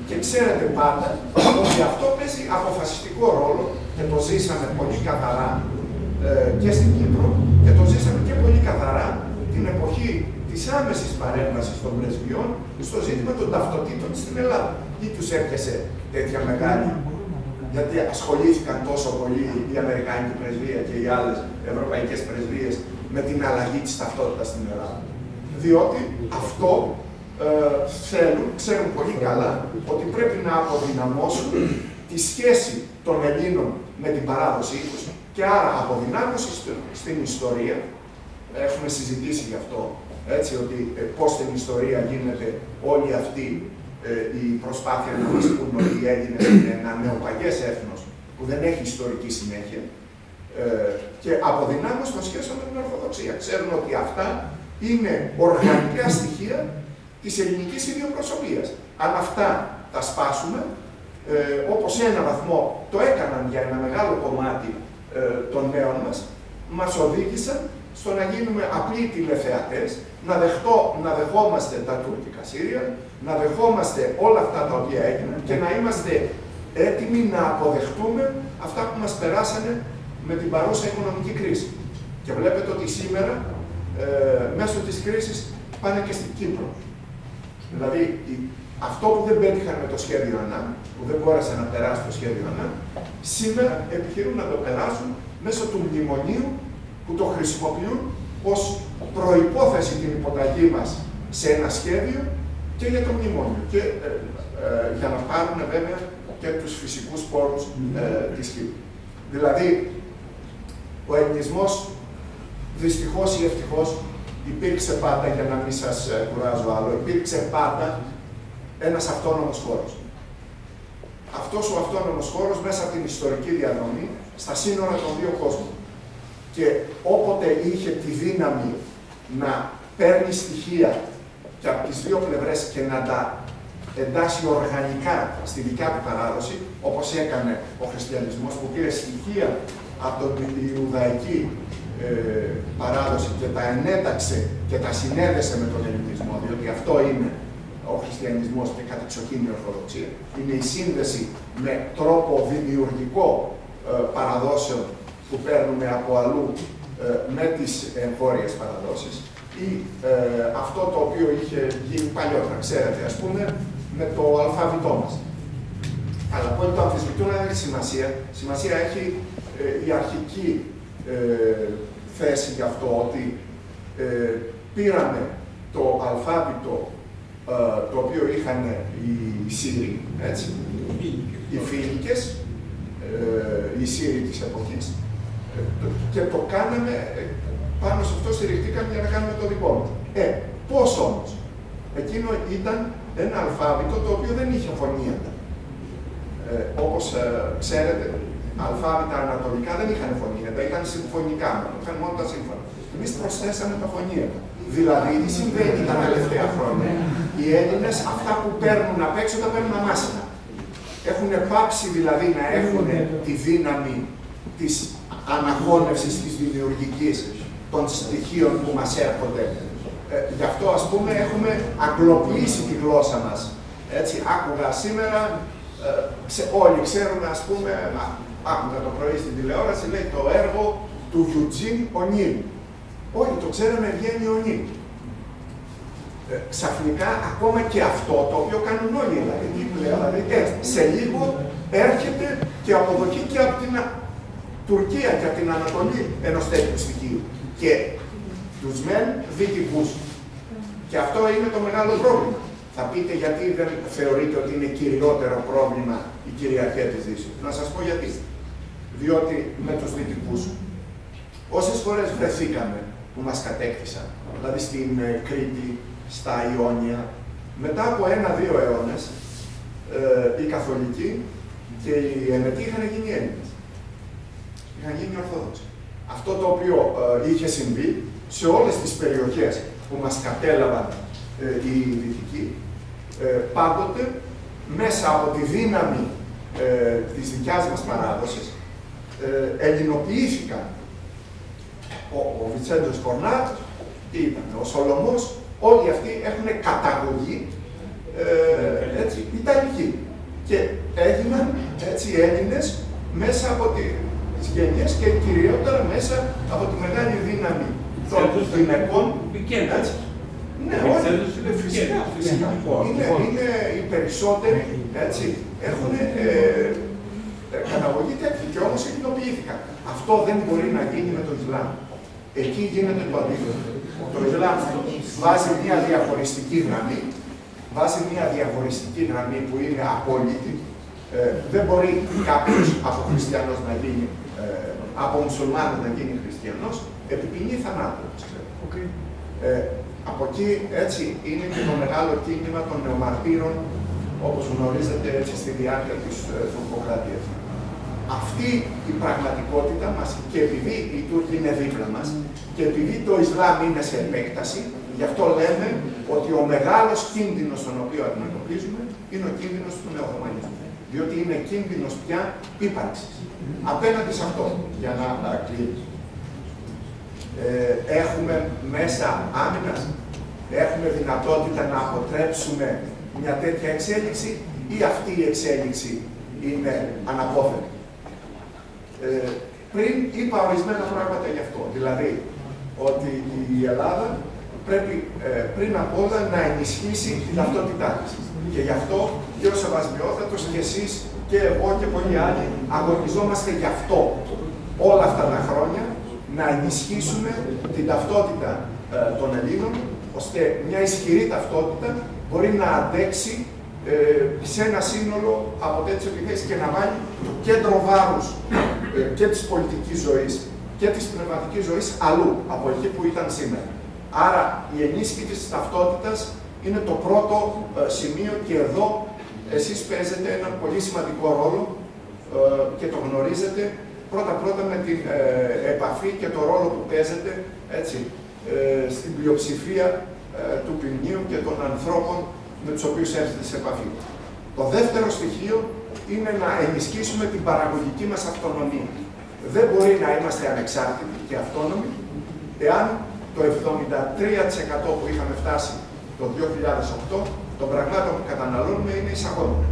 και ξέρετε πάντα ότι αυτό παίζει αποφασιστικό ρόλο και το ζήσαμε πολύ καθαρά και στην Κύπρο και το ζήσαμε και πολύ καθαρά την εποχή της άμεσης παρέμβασης των πρεσβειών στο ζήτημα των ταυτοτήτων στην Ελλάδα. Ή τους έπιασε τέτοια μεγάλη, γιατί ασχολήθηκαν τόσο πολύ η Αμερικάνικη πρεσβεία και οι άλλες ευρωπαϊκές πρεσβείες με την αλλαγή της ταυτότητας στην Ελλάδα. Διότι αυτό ξέρουν πολύ καλά ότι πρέπει να αποδυναμώσουν τη σχέση των Ελλήνων με την παράδοσή τους Και άρα αποδυνάμωση στην ιστορία, έχουμε συζητήσει γι' αυτό, έτσι, ότι πώς στην ιστορία γίνεται όλη αυτή η προσπάθεια να μας πούν ότι οι Έλληνες είναι ένα νεοπαγές έθνος που δεν έχει ιστορική συνέχεια, και αποδυνάμωση των σχέσεων με την Ορθοδοξία. Ξέρουν ότι αυτά είναι οργανικά στοιχεία της ελληνικής ιδιοπροσωπίας. Αν αυτά τα σπάσουμε, όπως σε έναν βαθμό το έκαναν για ένα μεγάλο κομμάτι των νέων μας, μας οδήγησαν στο να γίνουμε απλοί τηλεθεατές, να δεχόμαστε τα τουρκικά Σύρια, να δεχόμαστε όλα αυτά τα οποία έγιναν και να είμαστε έτοιμοι να αποδεχτούμε αυτά που μας περάσανε με την παρούσα οικονομική κρίση. Και βλέπετε ότι σήμερα, μέσω της κρίσης, πάνε και στην Κύπρο. Δηλαδή, αυτό που δεν πέτυχαν με το σχέδιο ΑΝΑ, που δεν μπόρεσε να περάσει το σχέδιο ΑΝΑ, σήμερα επιχειρούν να το περάσουν μέσω του μνημονίου, που το χρησιμοποιούν ως προϋπόθεση την υποταγή μας σε ένα σχέδιο και για το μνημόνιο. Και για να πάρουν βέβαια και τους φυσικούς πόρους της Κύπρου. Δηλαδή, ο ελληνισμός, δυστυχώς ή ευτυχώς, υπήρξε πάντα, για να μην σας κουράζω άλλο, υπήρξε πάντα ένας αυτόνομος χώρος. Αυτός ο αυτόνομος χώρος μέσα από την ιστορική διαδρομή, στα σύνορα των δύο κόσμων. Και όποτε είχε τη δύναμη να παίρνει στοιχεία και από τις δύο πλευρές και να τα εντάσσει οργανικά στη δικιά του παράδοση, όπως έκανε ο χριστιανισμός, που πήρε στοιχεία από την Ιουδαϊκή παράδοση και τα ενέταξε και τα συνέδεσε με τον Ελληνισμό, διότι αυτό είναι ο χριστιανισμός και κατεξοχήν η Ορθοδοξία. Είναι η σύνδεση με τρόπο δημιουργικό παραδόσεων που παίρνουμε από αλλού με τις εγχώριες παραδόσεις, ή αυτό το οποίο είχε γίνει παλιότερα, ξέρετε, ας πούμε, με το αλφάβητό μας. Αλλά που το αμφισβητούν δεν έχει σημασία. Σημασία έχει η αρχική θέση για αυτό, ότι πήραμε το αλφάβητο το οποίο είχαν οι Σύριοι, έτσι, οι Φοίνικες, οι Σύριοι της εποχής, και το κάναμε, πάνω σε αυτό στηριχτήκαμε για να κάνουμε το δικό μας. Πώς όμως? Εκείνο ήταν ένα αλφάβητο το οποίο δεν είχε φωνήεντα. Όπως ξέρετε, αλφάβητα ανατολικά δεν είχαν φωνήεντα, ήταν συμφωνικά, είχαν μόνο τα σύμφωνα. Εμείς προσθέσαμε τα φωνήεντα. Δηλαδή, τι συμβαίνει τα τελευταία χρόνια? Οι Έλληνες αυτά που παίρνουν απ' έξω τα παίρνουν αμάσινα. Έχουν πάψει δηλαδή να έχουν τη δύναμη της αναγόνευσης της δημιουργικής των στοιχείων που μας έρχονται. Γι' αυτό, ας πούμε, έχουμε αγγλοποιήσει τη γλώσσα μας. Έτσι, άκουγα σήμερα, όλοι ξέρουν, ας πούμε, άκουγα το πρωί στην τηλεόραση, λέει το έργο του Eugene O'Neill. Όλοι το ξέραμε, βγαίνει ο O'Neill. Ξαφνικά, ακόμα και αυτό το οποίο κάνουν όλοι οι λαϊκοί πλέον, δηλαδή, σε λίγο έρχεται και από εδώ και από την Τουρκία και από την Ανατολή ενός τέτοιου στοιχείου. Και τους μεν δυτικούς. Και αυτό είναι το μεγάλο πρόβλημα. Θα πείτε γιατί δεν θεωρείτε ότι είναι κυριότερο πρόβλημα η κυριαρχία της Δύσης? Να σας πω γιατί. Διότι με τους δυτικούς, όσες φορές βρεθήκαμε που μας κατέκτησαν, δηλαδή στην Κρήτη, στα Ιόνια, μετά από 1-2 αιώνες, οι Καθολικοί και οι Ενετοί είχαν γίνει Έλληνες. Είχαν γίνει Ορθόδοξοι. Αυτό το οποίο είχε συμβεί σε όλες τις περιοχές που μας κατέλαβαν οι Δυτικοί, πάντοτε μέσα από τη δύναμη της δικιάς μας παράδοσης, ελληνοποιήθηκαν. Ο Βιτσέντος Κορνάτ, τι ήταν, ο Σολομός, όλοι αυτοί έχουν καταγωγή ιταλική. Και έγιναν έτσι Έλληνες μέσα από τις γενιές και κυριότερα μέσα από τη μεγάλη δύναμη των γυναικών. Ναι, όχι, φυσικά. Είναι οι περισσότεροι, έτσι, έχουν καταγωγή τέτοια και όμως ελληνοποιήθηκαν. Αυτό δεν μπορεί να γίνει με το Ισλάμ. Εκεί γίνεται το αντίθετο. Το Ισλάμ βάζει μια διαχωριστική γραμμή, που είναι απόλυτη. Δεν μπορεί κάποιος από χριστιανός να γίνει από μουσουλμάνο να γίνει χριστιανός, επί ποινή θανάτου. Από εκεί έτσι είναι και το μεγάλο κίνημα των νεομαρτύρων, όπως γνωρίζετε έτσι στη διάρκεια της τουρκοκρατίας. Αυτή η πραγματικότητα μας, και επειδή οι Τούρκοι είναι δίπλα μας, και επειδή το Ισλάμ είναι σε επέκταση, γι' αυτό λέμε ότι ο μεγάλος κίνδυνος τον οποίο αντιμετωπίζουμε είναι ο κίνδυνος του νεοοθωμανισμού. Διότι είναι κίνδυνος πια ύπαρξης. Απέναντι σε αυτό, για να κλείσουμε, έχουμε μέσα άμυνας, έχουμε δυνατότητα να αποτρέψουμε μια τέτοια εξέλιξη, ή αυτή η εξέλιξη είναι αναπόφευκτη. Πριν είπα ορισμένα πράγματα γι' αυτό. Δηλαδή, ότι η Ελλάδα πρέπει πριν απ' όλα να ενισχύσει την ταυτότητά της. Και γι' αυτό και ο Σεβασμιότατος και εσείς και εγώ και πολλοί άλλοι αγωνιζόμαστε γι' αυτό όλα αυτά τα χρόνια, να ενισχύσουμε την ταυτότητα των Ελλήνων, ώστε μια ισχυρή ταυτότητα μπορεί να αντέξει σε ένα σύνολο από τέτοιες επιθέσεις και να βάλει το κέντρο βάρους και της πολιτικής ζωής και της πνευματικής ζωής αλλού, από εκεί που ήταν σήμερα. Άρα η ενίσχυση της ταυτότητας είναι το πρώτο σημείο, και εδώ εσείς παίζετε έναν πολύ σημαντικό ρόλο και το γνωρίζετε πρώτα-πρώτα με την επαφή και το ρόλο που παίζετε έτσι, στην πλειοψηφία του ποιμνίου και των ανθρώπων με τους οποίους έρχεται σε επαφή. Το δεύτερο στοιχείο είναι να ενισχύσουμε την παραγωγική μας αυτονομία. Δεν μπορεί να είμαστε ανεξάρτητοι και αυτόνομοι εάν το 73% που είχαμε φτάσει το 2008 των πραγμάτων που καταναλώνουμε είναι εισαγόμενα.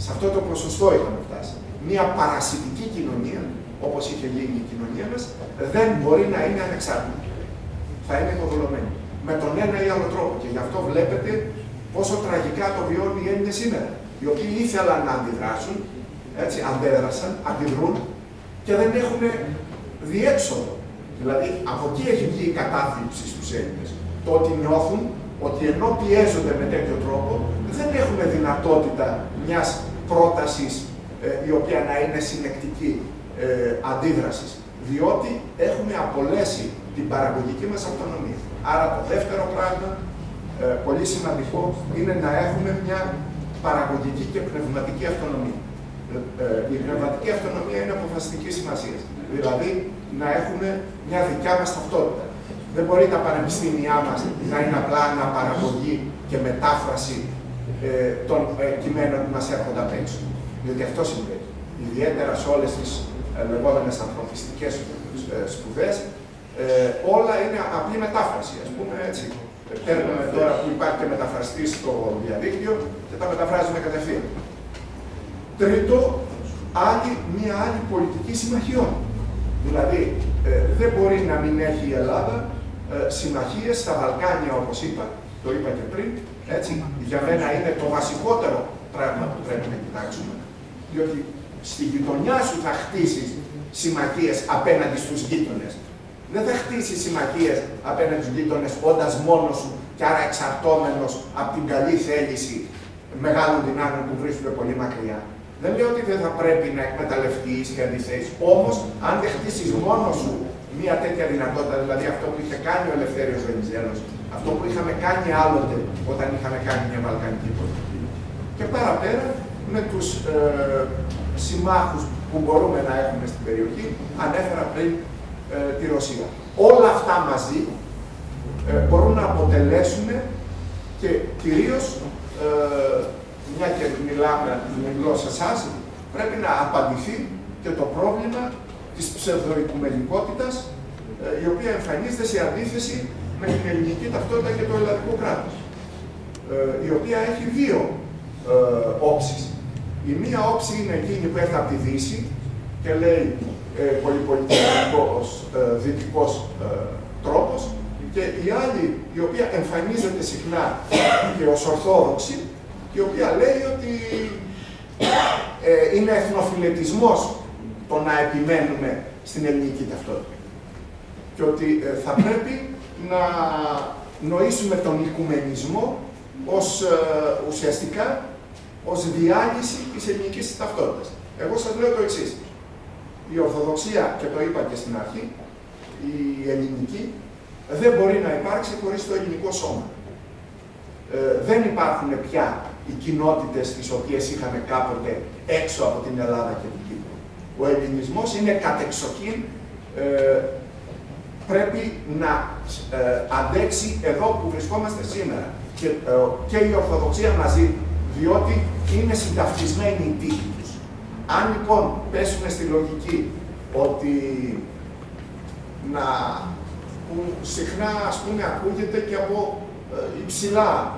Σε αυτό το ποσοστό είχαμε φτάσει. Μια παρασιτική κοινωνία, όπως είχε γίνει η κοινωνία μας, δεν μπορεί να είναι ανεξάρτητη. Θα είναι υποδουλωμένη. Με τον ένα ή άλλο τρόπο. Και γι' αυτό βλέπετε πόσο τραγικά το βιώνουν οι Έλληνες σήμερα. Οι οποίοι ήθελαν να αντιδράσουν, έτσι, αντέδρασαν, αντιδρούν και δεν έχουν διέξοδο. Δηλαδή, από εκεί έχει βγει η κατάθλιψη στους Έλληνες. Το ότι νιώθουν ότι ενώ πιέζονται με τέτοιο τρόπο, δεν έχουν δυνατότητα μιας πρότασης η οποία να είναι συνεκτική αντίδρασης. Διότι έχουμε απολέσει την παραγωγική μας αυτονομία. Άρα το δεύτερο πράγμα, πολύ σημαντικό, είναι να έχουμε μια παραγωγική και πνευματική αυτονομία. Η πνευματική αυτονομία είναι αποφασιστική σημασία. Δηλαδή, να έχουμε μια δικιά μας ταυτότητα. Δεν μπορεί τα πανεπιστήμια μας να είναι απλά αναπαραγωγή και μετάφραση των κειμένων που μας έρχονται απ' έξω. Διότι αυτό συμβαίνει. Ιδιαίτερα σε όλες τις λεγόμενες ανθρωπιστικές σπουδές, όλα είναι απλή μετάφραση, ας πούμε έτσι. Παίρνουμε τώρα που υπάρχει και μεταφραστής στο διαδίκτυο και τα μεταφράζουμε κατευθείαν. Τρίτο, μια άλλη πολιτική συμμαχιών. Δηλαδή, δεν μπορεί να μην έχει η Ελλάδα συμμαχίες στα Βαλκάνια, όπως είπα, το είπα και πριν, έτσι, για μένα είναι το βασικότερο πράγμα που πρέπει να κοιτάξουμε, διότι στη γειτονιά σου θα χτίσεις συμμαχίες απέναντι στους γείτονες. Δεν θα χτίσεις συμμαχίες απέναντι στους γείτονες όντας μόνος σου και άρα εξαρτώμενος από την καλή θέληση μεγάλων δυνάμεων που βρίσκονται πολύ μακριά. Δεν λέω ότι δεν θα πρέπει να εκμεταλλευτείς και αντιθέσεις. Όμως, αν δεν χτίσεις μόνος σου μια τέτοια δυνατότητα, δηλαδή αυτό που είχε κάνει ο Ελευθέριος Βενιζέλος, αυτό που είχαμε κάνει άλλοτε όταν είχαμε κάνει μια βαλκανική πολιτική. Και παραπέρα, με τους συμμάχους που μπορούμε να έχουμε στην περιοχή, ανέφερα πριν τη Ρωσία. Όλα αυτά μαζί μπορούν να αποτελέσουν και κυρίως, μια και μιλώ σε εσάς, πρέπει να απαντηθεί και το πρόβλημα της ψευδοοικουμενικότητας, η οποία εμφανίζεται σε αντίθεση με την ελληνική ταυτότητα και το ελλαδικό κράτος, η οποία έχει δύο όψεις. Η μία όψη είναι εκείνη που έρχεται από τη Δύση και λέει πολυπολιτικός δυτικός τρόπος, και η άλλη, η οποία εμφανίζεται συχνά και ως ορθόδοξη, η οποία λέει ότι είναι εθνοφιλετισμός το να επιμένουμε στην ελληνική ταυτότητα. Και ότι θα πρέπει να νοήσουμε τον οικουμενισμό ως ουσιαστικά ως διάλυση της ελληνικής ταυτότητας. Εγώ σας λέω το εξής. η Ορθοδοξία, και το είπα και στην αρχή, η ελληνική, δεν μπορεί να υπάρξει χωρίς το ελληνικό σώμα. Δεν υπάρχουν πια οι κοινότητες τις οποίες είχαμε κάποτε έξω από την Ελλάδα και την Κύπρο. Ο ελληνισμός είναι κατεξοχήν, πρέπει να αντέξει εδώ που βρισκόμαστε σήμερα. Και η Ορθοδοξία μαζί, διότι είναι συνταυτισμένοι οι τύχοι τους. Αν λοιπόν πέσουμε στη λογική ότι που συχνά ας πούμε ακούγεται και από υψηλά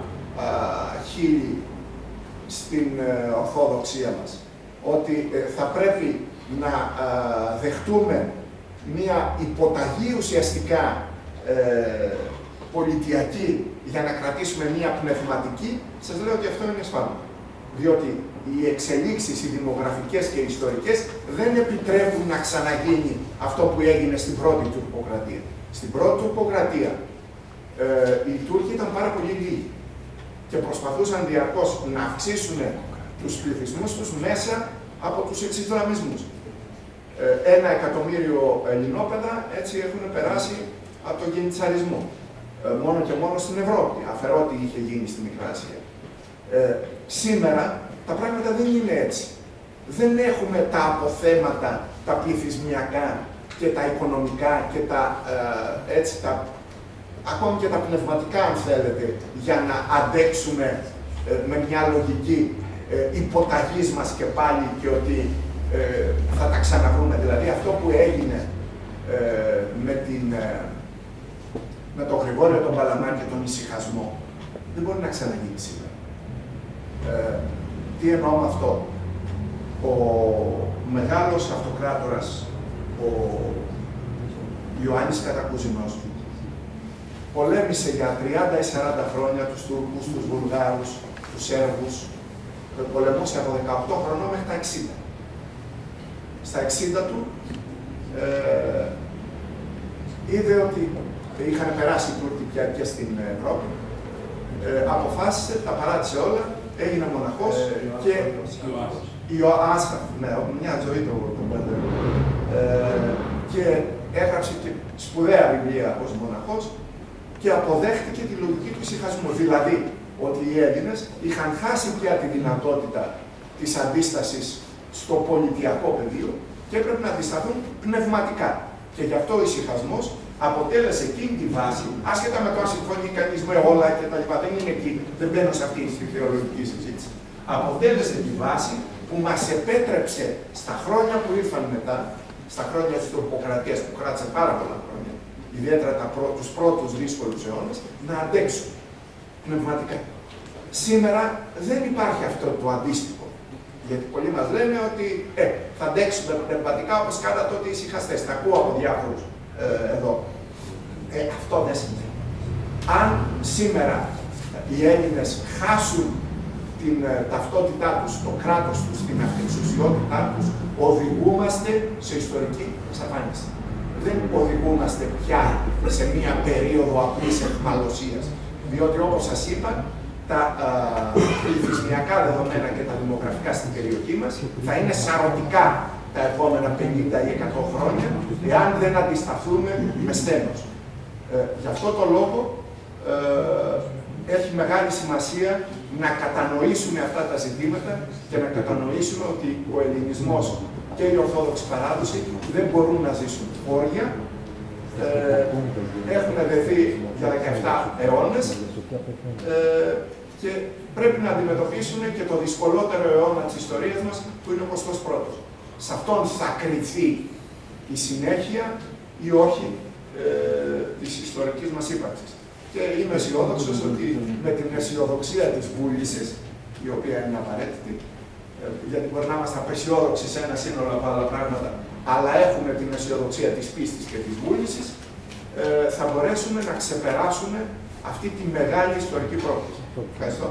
χείλη στην Ορθοδοξία μας, ότι θα πρέπει να δεχτούμε μία υποταγή ουσιαστικά πολιτιακή για να κρατήσουμε μία πνευματική, σας λέω ότι αυτό είναι σφάλμα. Διότι οι εξελίξεις, οι δημογραφικές και οι ιστορικές δεν επιτρέπουν να ξαναγίνει αυτό που έγινε στην πρώτη τουρκοκρατία. Στην πρώτη τουρκοκρατία οι Τούρκοι ήταν πάρα πολύ λίγοι και προσπαθούσαν διαρκώς να αυξήσουν τους πληθυσμούς τους μέσα από τους εξισλαμισμούς. 1 εκατομμύριο Ελληνόπαιδα έτσι έχουν περάσει από τον γενιτσαρισμό. Μόνο και μόνο στην Ευρώπη, αφαιρότι είχε γίνει στη Μικρά Ασία. Σήμερα τα πράγματα δεν είναι έτσι. Δεν έχουμε τα αποθέματα, τα πληθυσμιακά και τα οικονομικά και ακόμη και τα πνευματικά, αν θέλετε, για να αντέξουμε με μια λογική υποταγής μας και πάλι και ότι θα τα ξαναβρούμε. Δηλαδή αυτό που έγινε με τον Γρηγόριο τον Παλαμά και τον ησυχασμό δεν μπορεί να ξαναγίνει σήμερα. Τι εννοώ με αυτό? Ο μεγάλος αυτοκράτορας, ο Ιωάννης Κατακουζινός, πολέμησε για 30 ή 40 χρόνια τους Τούρκους, τους Βουλγάρους, τους Σέρβους. Πολεμούσε από 18 χρονών μέχρι τα 60. Στα 60 του είδε ότι είχαν περάσει οι Τούρκοι πια και στην Ευρώπη. Αποφάσισε, τα παράτησε όλα, έγινε μοναχός και μια ζωή τον παντρεύει. Και έγραψε και σπουδαία βιβλία ως μοναχός και αποδέχτηκε τη λογική του ησυχασμού. Δηλαδή, ότι οι Έλληνες είχαν χάσει πια τη δυνατότητα της αντίστασης στο πολιτιακό πεδίο και έπρεπε να αντισταθούν πνευματικά. Και γι' αυτό ο ησυχασμός αποτέλεσε εκείνη τη βάση, άσχετα με το αν συμφωνεί κανείς με όλα κτλ. Δεν είναι εκεί, δεν μπαίνω σε αυτή τη θεολογική συζήτηση. Αποτέλεσε τη βάση που μας επέτρεψε στα χρόνια που ήρθαν μετά, στα χρόνια της τουρκοκρατίας που κράτησε πάρα πολλά χρόνια, ιδιαίτερα τους πρώτους δύσκολους αιώνες, να αντέξουν πνευματικά. Σήμερα δεν υπάρχει αυτό το αντίστοιχο. Γιατί πολλοί μας λένε ότι θα αντέξουμε πνευματικά όπως κάνατε τότε οι ησυχαστές. Τα ακούω από διάφορους εδώ. Αυτό δεν συμβαίνει. Αν σήμερα οι Έλληνες χάσουν την ταυτότητά τους, το κράτος τους, την αυτεξουσιότητά τους, οδηγούμαστε σε ιστορική εξαφάνιση. Δεν οδηγούμαστε πια σε μία περίοδο απλής αιχμαλωσίας. Διότι όπως σας είπα, τα πληθυσμιακά δεδομένα και τα δημογραφικά στην περιοχή μας θα είναι σαρωτικά τα επόμενα 50 ή 100 χρόνια, εάν δεν αντισταθούμε με στένος. Γι' αυτό το λόγο έχει μεγάλη σημασία να κατανοήσουμε αυτά τα ζητήματα και να κατανοήσουμε ότι ο ελληνισμός και η Ορθόδοξη παράδοση δεν μπορούν να ζήσουν όρια. Έχουν δεθεί για 17 αιώνες και πρέπει να αντιμετωπίσουν και το δυσκολότερο αιώνα της ιστορίας μας που είναι ο 21ος. Σε αυτόν θα κριθεί η συνέχεια ή όχι της ιστορικής μας ύπαρξης. Και είμαι αισιόδοξος ότι με την αισιοδοξία της βούλησης, η οποία είναι απαραίτητη, γιατί μπορεί να είμαστε απεσιόδοξοι σε ένα σύνολο από άλλα πράγματα, αλλά έχουμε την αισιοδοξία της πίστης και της βούλησης, θα μπορέσουμε να ξεπεράσουμε αυτή τη μεγάλη ιστορική πρόκληση. Ευχαριστώ.